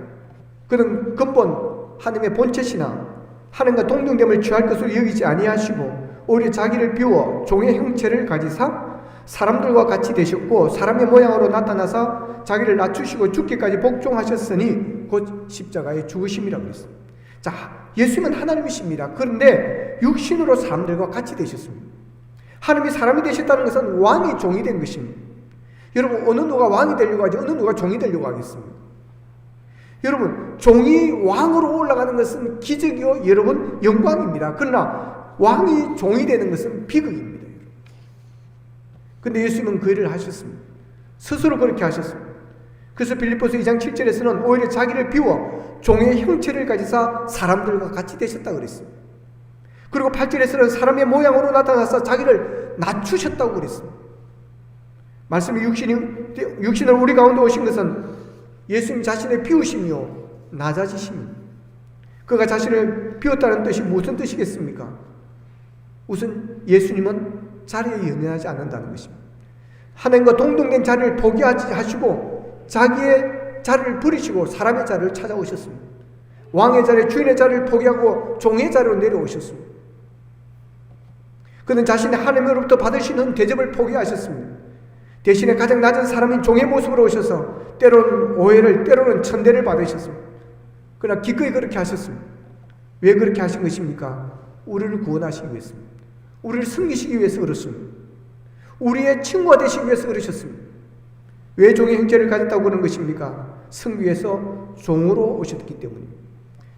그는 근본 하나님의 본체시나 하나님과 동등됨을 취할 것으로 여기지 아니하시고 오히려 자기를 비워 종의 형체를 가지사 사람들과 같이 되셨고 사람의 모양으로 나타나사 자기를 낮추시고 죽기까지 복종하셨으니 곧 십자가에 죽으심이라고 그랬습니다. 자, 예수님은 하나님이십니다. 그런데 육신으로 사람들과 같이 되셨습니다. 하나님이 사람이 되셨다는 것은 왕이 종이 된 것입니다. 여러분, 어느 누가 왕이 되려고 하지 어느 누가 종이 되려고 하겠습니까? 여러분, 종이 왕으로 올라가는 것은 기적이요, 여러분, 영광입니다. 그러나 왕이 종이 되는 것은 비극입니다. 그런데 예수님은 그 일을 하셨습니다. 스스로 그렇게 하셨습니다. 그래서 빌립보서 2장 7절에서는 오히려 자기를 비워 종의 형체를 가지사 사람들과 같이 되셨다고 그랬습니다. 그리고 8절에서는 사람의 모양으로 나타나서 자기를 낮추셨다고 그랬습니다. 말씀이 육신으로 우리 가운데 오신 것은 예수님 자신의 비우심이요 낮아지심입니다. 그가 자신을 비웠다는 뜻이 무슨 뜻이겠습니까? 우선 예수님은 자리에 연연하지 않는다는 것입니다. 하나님과 동등된 자리를 포기하시고 자기의 자리를 버리시고 사람의 자리를 찾아오셨습니다. 왕의 자리, 주인의 자리를 포기하고 종의 자리로 내려오셨습니다. 그는 자신의 하나님으로부터 받으시는 대접을 포기하셨습니다. 대신에 가장 낮은 사람인 종의 모습으로 오셔서 때로는 오해를, 때로는 천대를 받으셨습니다. 그러나 기꺼이 그렇게 하셨습니다. 왜 그렇게 하신 것입니까? 우리를 구원하시기 위해서입니다. 우리를 섬기시기 위해서 그렇습니다. 우리의 친구가 되시기 위해서 그러셨습니다. 왜 종의 형체를 가졌다고 그러는 것입니까? 섬기기 위해서 종으로 오셨기 때문입니다.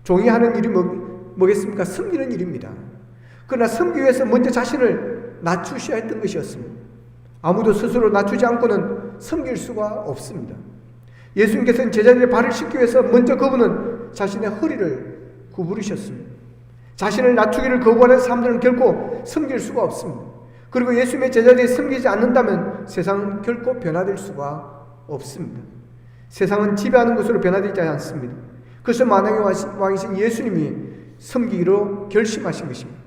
종이 하는 일이 뭐겠습니까? 섬기는 일입니다. 그러나 섬기기 위해서 먼저 자신을 낮추셔야 했던 것이었습니다. 아무도 스스로 낮추지 않고는 섬길 수가 없습니다. 예수님께서는 제자들의 발을 씻기 위해서 먼저 그분은 자신의 허리를 구부리셨습니다. 자신을 낮추기를 거부하는 사람들은 결코 섬길 수가 없습니다. 그리고 예수님의 제자들이 섬기지 않는다면 세상은 결코 변화될 수가 없습니다. 세상은 지배하는 것으로 변화되지 않습니다. 그래서 만왕의 왕이신 예수님이 섬기기로 결심하신 것입니다.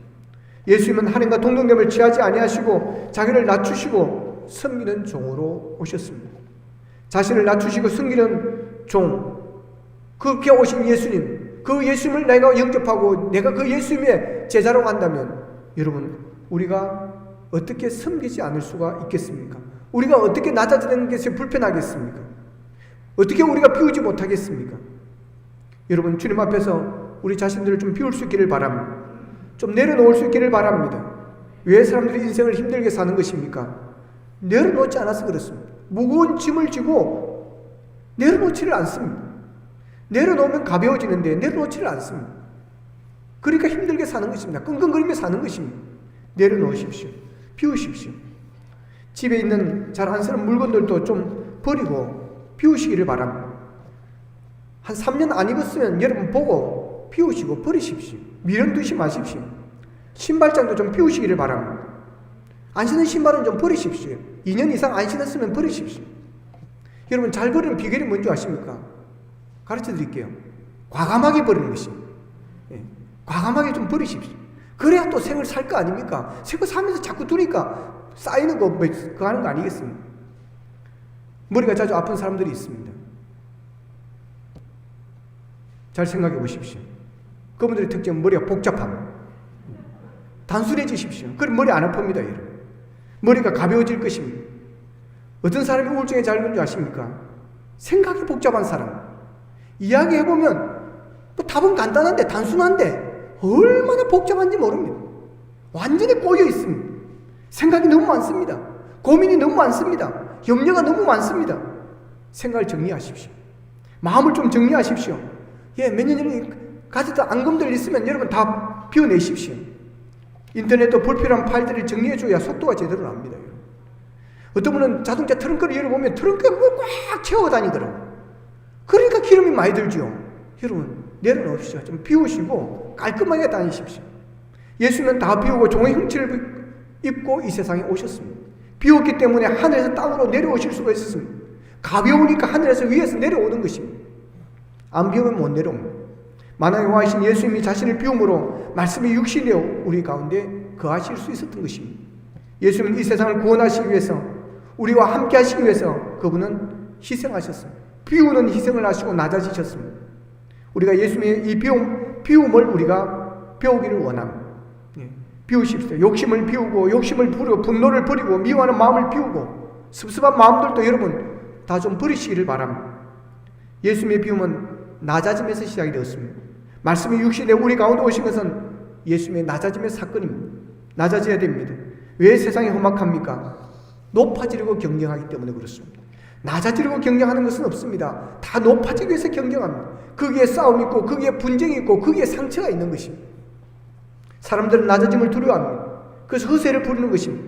예수님은 하나님과 동등됨을 취하지 아니하시고 자기를 낮추시고 섬기는 종으로 오셨습니다. 자신을 낮추시고 섬기는 종, 그렇게 오신 예수님, 그 예수님을 내가 영접하고 내가 그 예수님의 제자로 간다면 여러분, 우리가 어떻게 섬기지 않을 수가 있겠습니까? 우리가 어떻게 낮아지는 것이 불편하겠습니까? 어떻게 우리가 비우지 못하겠습니까? 여러분, 주님 앞에서 우리 자신들을 좀 비울 수 있기를 바랍니다. 좀 내려놓을 수 있기를 바랍니다. 왜 사람들이 인생을 힘들게 사는 것입니까? 내려놓지 않아서 그렇습니다. 무거운 짐을 지고 내려놓지를 않습니다. 내려놓으면 가벼워지는데 내려놓지를 않습니다. 그러니까 힘들게 사는 것입니다. 끙끙거리며 사는 것입니다. 내려놓으십시오. 비우십시오. 집에 있는 잘 안 쓰는 물건들도 좀 버리고 비우시기를 바랍니다. 한 3년 안 입었으면 여러분 보고 비우시고 버리십시오. 미련 두지 마십시오. 신발장도 좀 비우시기를 바랍니다. 안 신은 신발은 좀 버리십시오. 2년 이상 안 신었으면 버리십시오. 여러분, 잘 버리는 비결이 뭔지 아십니까? 가르쳐 드릴게요. 과감하게 버리는 것입니다. 과감하게 좀 버리십시오. 그래야 또 새걸 살 거 아닙니까? 새 거 사면서 자꾸 두니까 쌓이는 거, 그거 하는 거 아니겠습니까? 머리가 자주 아픈 사람들이 있습니다. 잘 생각해 보십시오. 그분들의 특징은 머리가 복잡합니다. 단순해지십시오. 그럼 머리 안 아픕니다, 여러분. 머리가 가벼워질 것입니다. 어떤 사람이 우울증에 잘 걸린 줄 아십니까? 생각이 복잡한 사람. 이야기해보면 뭐 답은 간단한데, 단순한데 얼마나 복잡한지 모릅니다. 완전히 꼬여 있습니다. 생각이 너무 많습니다. 고민이 너무 많습니다. 염려가 너무 많습니다. 생각을 정리하십시오. 마음을 좀 정리하십시오. 몇 년 전에 가졌던 앙금들 있으면 여러분 다 비워내십시오. 인터넷도 불필요한 파일들을 정리해줘야 속도가 제대로 납니다. 어떤 분은 자동차 트렁크를 열어보면 트렁크에 뭘 꽉 채워 다니더라고요. 그러니까 기름이 많이 들죠. 여러분, 내려놓으십시오. 좀 비우시고 깔끔하게 다니십시오. 예수님은 다 비우고 종의 형체를 입고 이 세상에 오셨습니다. 비웠기 때문에 하늘에서 땅으로 내려오실 수가 있었습니다. 가벼우니까 하늘에서 위에서 내려오는 것입니다. 안 비우면 못 내려옵니다. 만왕의 왕이신 예수님이 자신을 비움으로 말씀이 육신되어 우리 가운데 거하실 수 있었던 것입니다. 예수님은 이 세상을 구원하시기 위해서, 우리와 함께 하시기 위해서 그분은 희생하셨습니다. 비우는 희생을 하시고 낮아지셨습니다. 우리가 예수님의 이 비움을 우리가 배우기를 원합니다. 비우십시오. 욕심을 비우고, 욕심을 부리고, 분노를 버리고, 미워하는 마음을 비우고, 습습한 마음들도 여러분 다 좀 버리시기를 바랍니다. 예수님의 비움은 낮아짐에서 시작이 되었습니다. 말씀이 육신에 우리 가운데 오신 것은 예수님의 낮아짐의 사건입니다. 낮아져야 됩니다. 왜 세상이 험악합니까? 높아지려고 경쟁하기 때문에 그렇습니다. 낮아지려고 경쟁하는 것은 없습니다. 다 높아지기 위해서 경쟁합니다. 거기에 싸움이 있고, 거기에 분쟁이 있고, 거기에 상처가 있는 것입니다. 사람들은 낮아짐을 두려워합니다. 그래서 허세를 부리는 것입니다.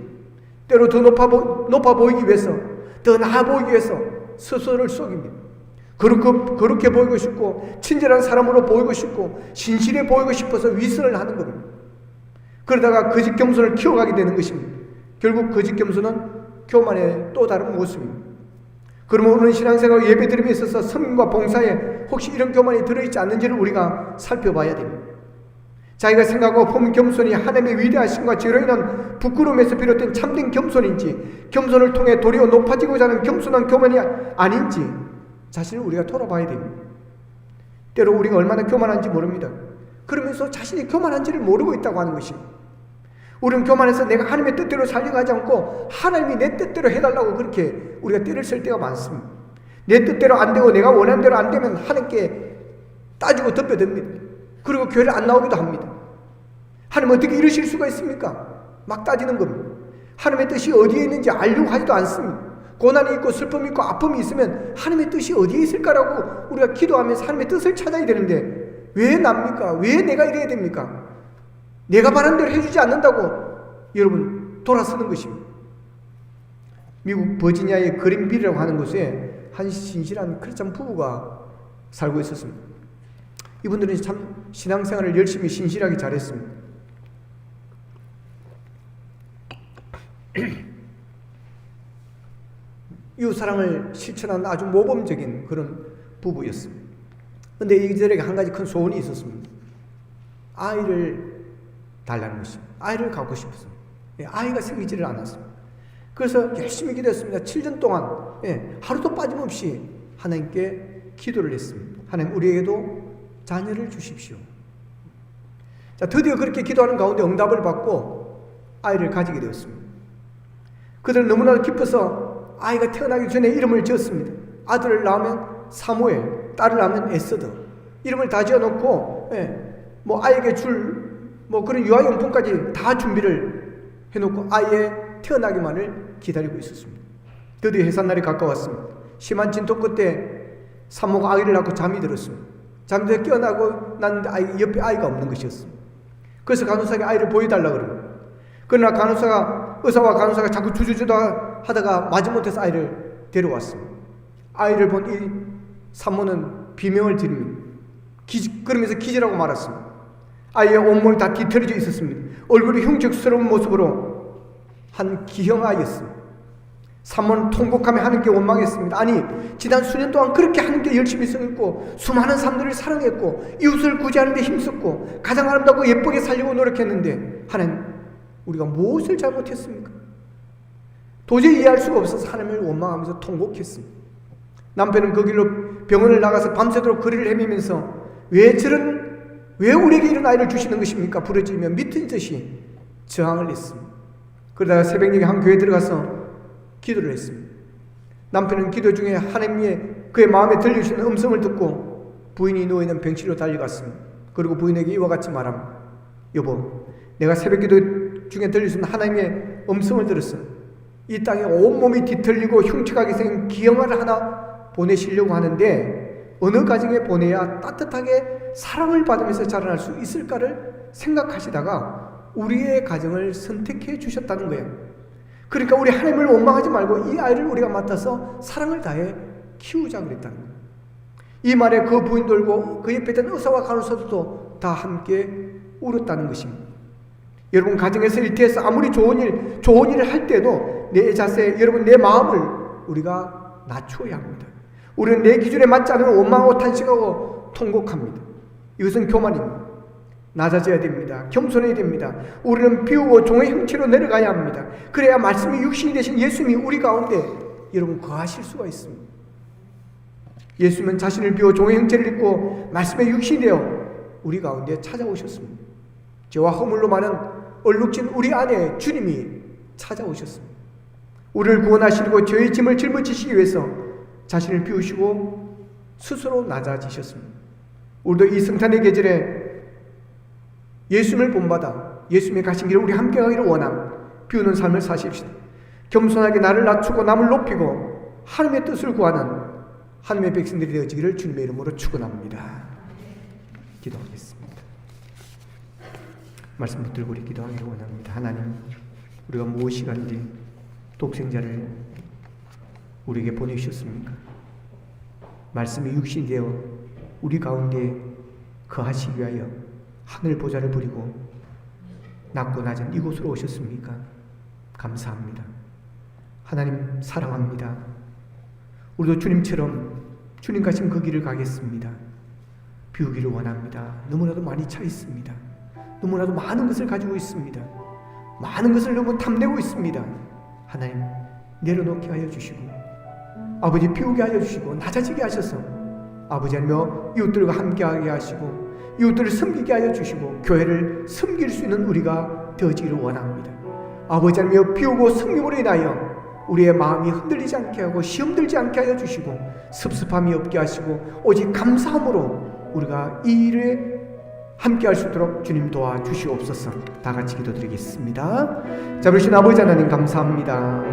때로 더 높아 보이기 위해서, 더 나아 보이기 위해서 스스로를 속입니다. 그렇게 보이고 싶고, 친절한 사람으로 보이고 싶고, 신실해 보이고 싶어서 위선을 하는 겁니다. 그러다가 거짓 겸손을 키워가게 되는 것입니다. 결국 거짓 겸손은 교만의 또 다른 모습입니다. 그러면 오늘 신앙생활 예배드림에 있어서 섬김과 봉사에 혹시 이런 교만이 들어있지 않는지를 우리가 살펴봐야 됩니다. 자기가 생각하고 품은 겸손이 하나님의 위대하심과 죄로 인한 부끄러움에서 비롯된 참된 겸손인지, 겸손을 통해 도리어 높아지고자 하는 겸손한 교만이 아닌지 자신을 우리가 돌아봐야 됩니다. 때로 우리가 얼마나 교만한지 모릅니다. 그러면서 자신이 교만한지를 모르고 있다고 하는 것입니다. 우리는 교만해서 내가 하나님의 뜻대로 살려가지 않고 하나님이 내 뜻대로 해달라고 그렇게 우리가 때를 쓸 때가 많습니다. 내 뜻대로 안 되고 내가 원하는 대로 안 되면 하나님께 따지고 덮여듭니다. 그리고 교회를 안 나오기도 합니다. 하나님 어떻게 이러실 수가 있습니까? 막 따지는 겁니다. 하나님의 뜻이 어디에 있는지 알려고 하지도 않습니다. 고난이 있고 슬픔이 있고 아픔이 있으면 하나님의 뜻이 어디에 있을까라고 우리가 기도하면서 하나님의 뜻을 찾아야 되는데 왜 납니까? 왜 내가 이래야 됩니까? 내가 바라는 대로 해주지 않는다고 여러분 돌아서는 것입니다. 미국 버지니아의 그린빌이라고 하는 곳에 한 신실한 크리스찬 부부가 살고 있었습니다. 이분들은 참 신앙생활을 열심히 신실하게 잘했습니다. 이웃사랑을 실천하는 아주 모범적인 그런 부부였습니다. 그런데 이들에게 한 가지 큰 소원이 있었습니다. 아이를 달라는 것입니다. 아이를 갖고 싶었습니다. 아이가 생기지를 않았습니다. 그래서 열심히 기도했습니다. 7년 동안 하루도 빠짐없이 하나님께 기도를 했습니다. 하나님, 우리에게도 자녀를 주십시오. 자, 드디어 그렇게 기도하는 가운데 응답을 받고 아이를 가지게 되었습니다. 그들은 너무나도 기뻐서 아이가 태어나기 전에 이름을 지었습니다. 아들을 낳으면 사무엘, 딸을 낳으면 에스더, 이름을 다 지어놓고 아이에게 줄 그런 유아용품까지 다 준비를 해놓고 아이의 태어나기만을 기다리고 있었습니다. 드디어 해산날이 가까웠습니다. 심한 진통 끝에 산모가 아기를 낳고 잠이 들었습니다. 잠들어 깨어나고 났는데 옆에 아이가 없는 것이었습니다. 그래서 간호사에게 아이를 보여달라고 그럽니다. 그러나 의사와 간호사가 자꾸 주저주저 하다가 마지못해서 아이를 데려왔습니다. 아이를 본 이 산모는 비명을 지릅니다. 그러면서 기절하고 말았습니다. 아이의 온몸이 다 뒤틀어져 있었습니다. 얼굴이 흉측스러운 모습으로 한 기형 아이였습니다. 산모는 통곡하며 하나님께 원망했습니다. 아니, 지난 수년 동안 그렇게 하나님께 열심히 섬겼고 수많은 사람들을 사랑했고 이웃을 구제하는 데 힘썼고 가장 아름답고 예쁘게 살려고 노력했는데 하나님, 우리가 무엇을 잘못했습니까? 도저히 이해할 수가 없어서 하나님을 원망하면서 통곡했습니다. 남편은 그 길로 병원을 나가서 밤새도록 거리를 헤매면서 왜 우리에게 이런 아이를 주시는 것입니까? 부르짖으며 미친 듯이 저항을 했습니다. 그러다가 새벽녘에 한 교회에 들어가서 기도를 했습니다. 남편은 기도 중에 하나님의 그의 마음에 들려주시는 음성을 듣고 부인이 누워있는 병실로 달려갔습니다. 그리고 부인에게 이와 같이 말합니다. 여보, 내가 새벽 기도 중에 들려주신 하나님의 음성을 들었어. 이 땅에 온몸이 뒤틀리고 흉측하게 생긴 기형아를 하나 보내시려고 하는데 어느 가정에 보내야 따뜻하게 사랑을 받으면서 자라날 수 있을까를 생각하시다가 우리의 가정을 선택해 주셨다는 거예요. 그러니까 우리 하나님을 원망하지 말고 이 아이를 우리가 맡아서 사랑을 다해 키우자 그랬다는 거예요. 이 말에 그 부인들과 그 옆에 있던 의사와 간호사들도 다 함께 울었다는 것입니다. 여러분, 가정에서 일터에서 아무리 좋은 일을 할 때도 내 자세, 여러분, 내 마음을 우리가 낮추어야 합니다. 우리는 내 기준에 맞지 않으면 원망하고 탄식하고 통곡합니다. 이것은 교만입니다. 낮아져야 됩니다. 겸손해야 됩니다. 우리는 비우고 종의 형체로 내려가야 합니다. 그래야 말씀이 육신이 되신 예수님이 우리 가운데 여러분 거하실 수가 있습니다. 예수님은 자신을 비워 종의 형체를 입고 말씀의 육신이 되어 우리 가운데 찾아오셨습니다. 죄와 허물로 많은 얼룩진 우리 안에 주님이 찾아오셨습니다. 우리를 구원하시고 죄의 짐을 짊어지시기 위해서 자신을 비우시고 스스로 낮아지셨습니다. 우리도 이 성탄의 계절에 예수님을 본받아 예수님의 가신 길을 우리 함께 가기를 원합니다. 비우는 삶을 사십시다. 겸손하게 나를 낮추고 남을 높이고 하나님의 뜻을 구하는 하나님의 백성들이 되어지기를 주님의 이름으로 축원합니다. 기도하겠습니다. 말씀 붙들고 우리 기도하기를 원합니다. 하나님, 우리가 무엇이 간디 독생자를 우리에게 보내주셨습니까? 말씀이 육신이 되어 우리 가운데 거하시기 위하여 하늘 보좌를 부리고 낮고 낮은 이곳으로 오셨습니까? 감사합니다. 하나님, 사랑합니다. 우리도 주님처럼 주님 가신 그 길을 가겠습니다. 비우기를 원합니다. 너무나도 많이 차 있습니다. 너무나도 많은 것을 가지고 있습니다. 많은 것을 너무 탐내고 있습니다. 하나님, 내려놓게 하여 주시고 아버지, 비우게 하여 주시고 낮아지게 하셔서 아버지 하며 이웃들과 함께하게 하시고 이웃들을 섬기게 하여 주시고 교회를 섬길 수 있는 우리가 되어지기를 원합니다. 아버지 하며 비우고 섬김으로 인하여 우리의 마음이 흔들리지 않게 하고 시험 들지 않게 하여 주시고 섭섭함이 없게 하시고 오직 감사함으로 우리가 이 일에 함께 할 수 있도록 주님 도와주시옵소서. 다 같이 기도드리겠습니다. 자, 그러신 아버지 하나님 감사합니다.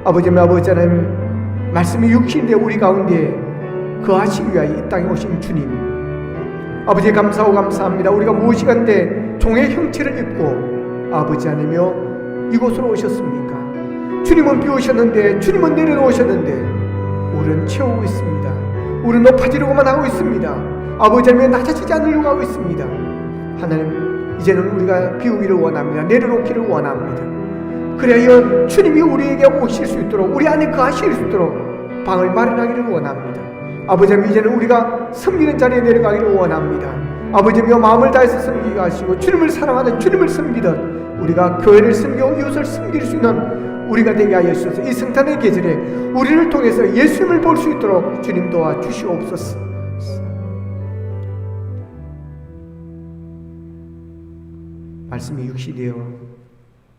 아버지 하나님, 말씀이 육신되어 우리 가운데 거하시기 위하여 이 땅에 오신 주님, 아버지 감사하고 감사합니다. 우리가 무엇이 간데 종의 형체를 입고 아버지 하나며 이곳으로 오셨습니까? 주님은 비우셨는데, 주님은 내려놓으셨는데 우리는 채우고 있습니다. 우리는 높아지려고만 하고 있습니다. 아버지 하나며 낮아지지 않으려고 하고 있습니다. 하나님, 이제는 우리가 비우기를 원합니다. 내려놓기를 원합니다. 그래야 주님이 우리에게 오실 수 있도록, 우리 안에 거하실 수 있도록 방을 마련하기를 원합니다. 아버지 하나님, 이제는 우리가 섬기는 자리에 내려가기를 원합니다. 아버지 하나님, 마음을 다해서 섬기게 하시고 주님을 사랑하는, 주님을 섬기던 우리가 교회를 섬기고 이웃을 섬길 수 있는 우리가 되게 하여 주셔서 이 성탄의 계절에 우리를 통해서 예수님을 볼 수 있도록 주님 도와주시옵소서. 말씀이 육신되어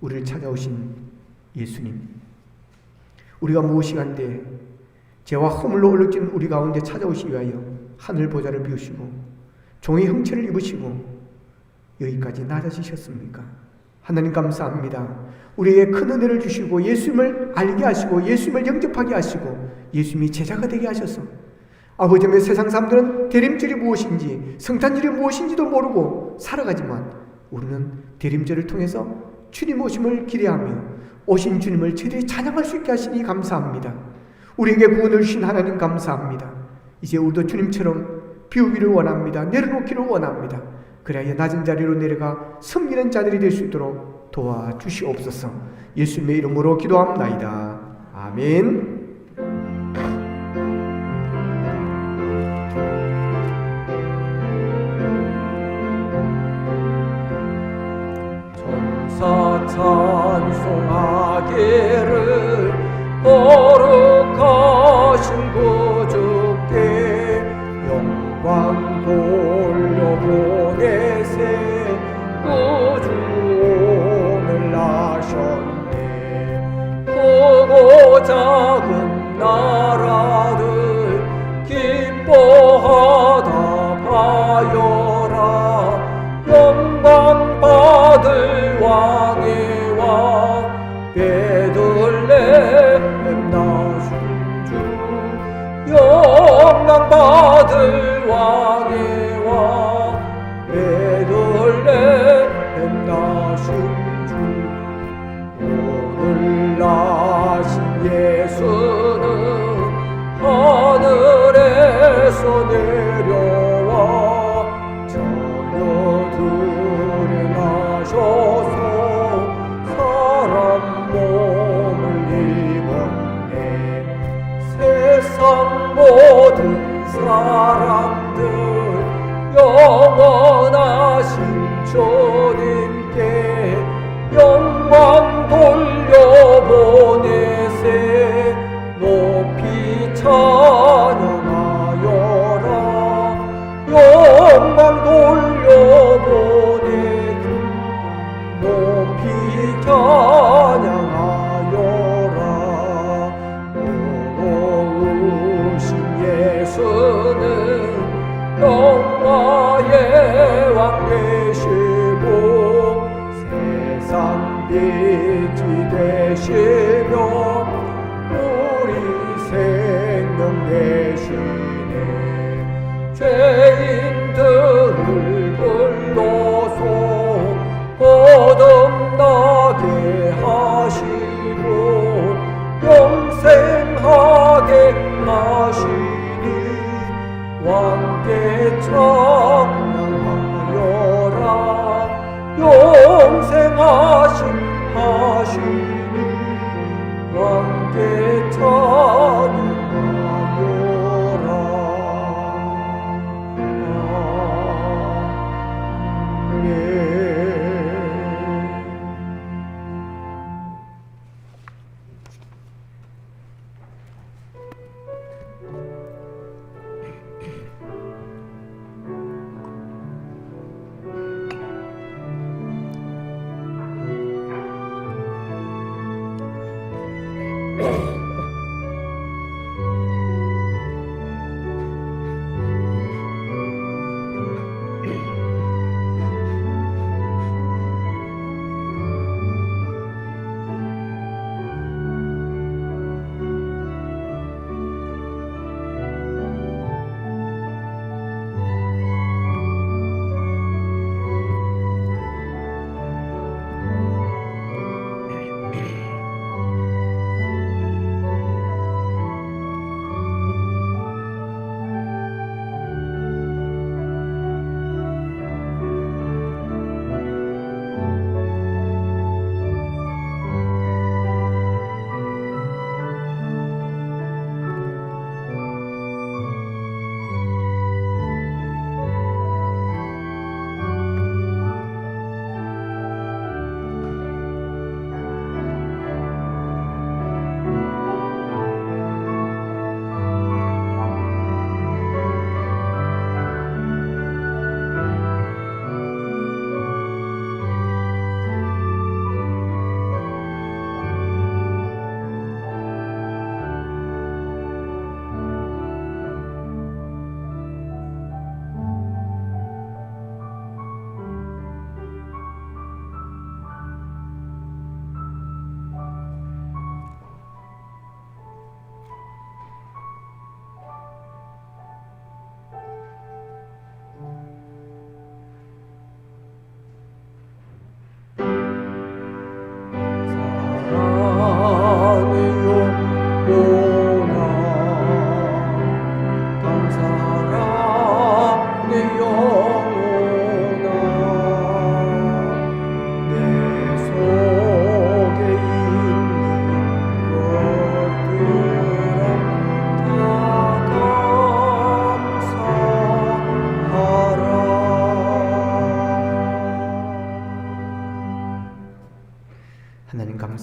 우리를 찾아오신 예수님, 우리가 무엇이간데 죄와 허물로 얼룩진 우리 가운데 찾아오시기 위하여 하늘 보좌를 비우시고 종의 형체를 입으시고 여기까지 낮아지셨습니까? 하나님 감사합니다. 우리에게 큰 은혜를 주시고 예수님을 알게 하시고 예수님을 영접하게 하시고 예수님이 제자가 되게 하셔서 아버지, 세상 사람들은 대림절이 무엇인지 성탄절이 무엇인지도 모르고 살아가지만 우리는 대림절을 통해서 주님 오심을 기대하며 오신 주님을 제대로 찬양할 수 있게 하시니 감사합니다. 우리에게 구원을 주신 하나님 감사합니다. 이제 우리도 주님처럼 비우기를 원합니다. 내려놓기를 원합니다. 그래야 낮은 자리로 내려가 섬기는 자들이 될 수 있도록 도와주시옵소서. 예수님의 이름으로 기도합나이다. 아멘. 천사 찬송하기를 거룩하신 구주께 영광 돌려보내세 구주오늘 나셨네. 크고 작은 나라들 기뻐하다 봐요라. 영광 받을 왕의 왕 베들레헴 나신 주. 영광 받을 왕의 왕 베들레헴 나신 주. 오늘 나신 예수는 하늘에서 내려와 자녀들이 나셔서 사람 몸을 입었네. 세상 모든 사람들 영원하신 주님께 영광 돌려보내세. 높이 찬양하여라. 영광 돌려보내세. 높이 찬양하여라. 오우신 예수는 영화의 왕 되시고 세상 빛이 되시며 우리 생명 되시네. 죄인들을 불러서 거듭나게 하시고 영생하게 하시니 왕께 찬양하여라. 영생하신 하시니 왕께 찬양하여라. 아멘.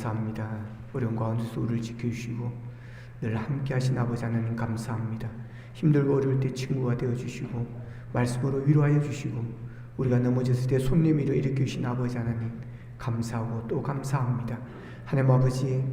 감사합니다. 어려운 가운데서 우리를 지켜주시고 늘 함께 하신 아버지 하나님 감사합니다. 힘들고 어려울 때 친구가 되어주시고 말씀으로 위로하여 주시고 우리가 넘어졌을 때 손 내밀어 일으키신 아버지 하나님 감사하고 또 감사합니다. 하나님 아버지,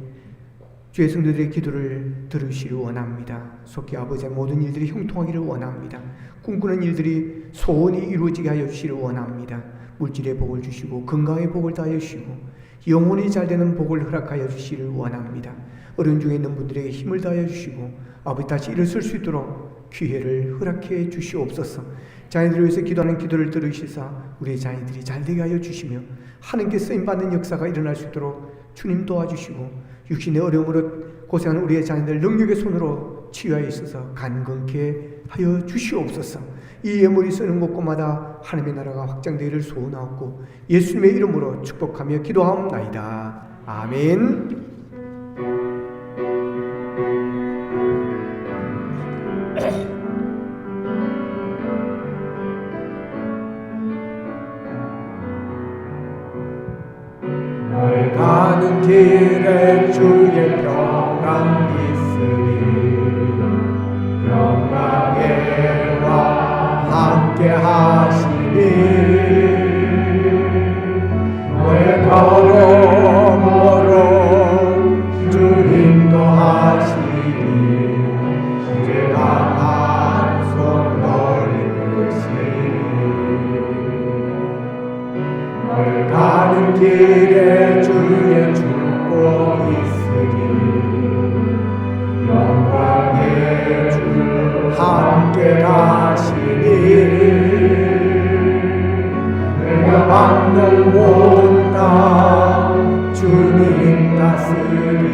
주의 성도들의 기도를 들으시길 원합니다. 속히 아버지의 모든 일들이 형통하기를 원합니다. 꿈꾸는 일들이 소원이 이루어지게 하여 주시기를 원합니다. 물질의 복을 주시고 건강의 복을 다하여 주시고 영혼이 잘되는 복을 허락하여 주시기를 원합니다. 어려운 중에 있는 분들에게 힘을 다하여 주시고 아버지 다시 일어설 수 있도록 기회를 허락해 주시옵소서. 자녀들을 위해서 기도하는 기도를 들으시사 우리의 자녀들이 잘되게 하여 주시며 하나님께 쓰임받는 역사가 일어날 수 있도록 주님 도와주시고 육신의 어려움으로 고생하는 우리의 자녀들 능력의 손으로 치유하여 있어서 간건케 하여 주시옵소서. 이 예물이 쓰는 곳곳마다 하나님의 나라가 확장되기를 소원하옵고 예수님의 이름으로 축복하며 기도하옵나이다. 아멘. 가는 길에 주의 평강 있으리 평강계와 함께 하시니 내 걸음으로 주 인도하시니 주의 강한 손 넓으시니 가는 길에 주의 축복 있으니 영광의 주 함께 가시니 내가 받는 온 땅 주님 다스리리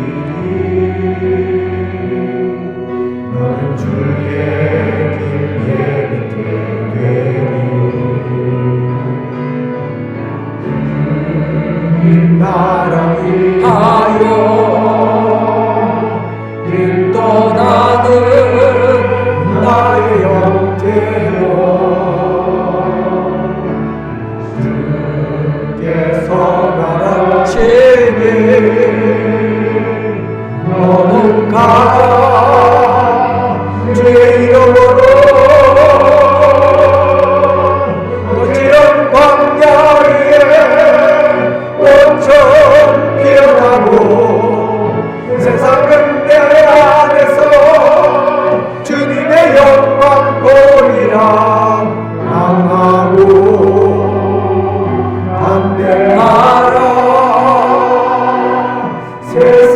너는 주의 길 예비게 되리 나라 위하여 길 떠나는 나의 형제여 주께서 가르치니 너는 가라 주의 이름으로 거칠은 광야 위에 온천 피어나고 세상은 내 안에서 주님의 영광 보리라 강하고 담대하라 세상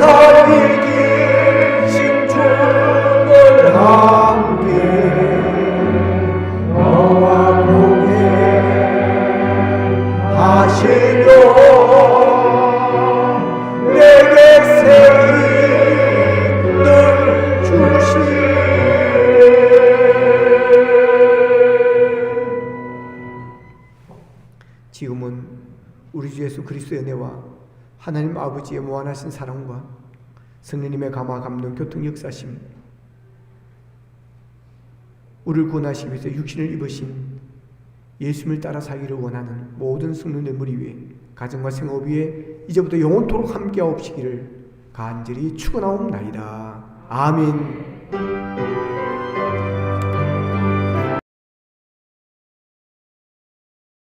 이기신 주를 함께 너와 동행 하시며 내게 새 힘을 주시네. 지금은 우리 주 예수 그리스도의 은혜와 하나님 아버지의 무한하신 사랑과 성령님의 감화 감동 교통 역사심, 우리를 구원하시기 위해서 육신을 입으신 예수님을 따라 살기를 원하는 모든 성도들 무리 위에 가정과 생업 위에 이제부터 영원토록 함께하옵시기를 간절히 축원하옵나이다. 아멘.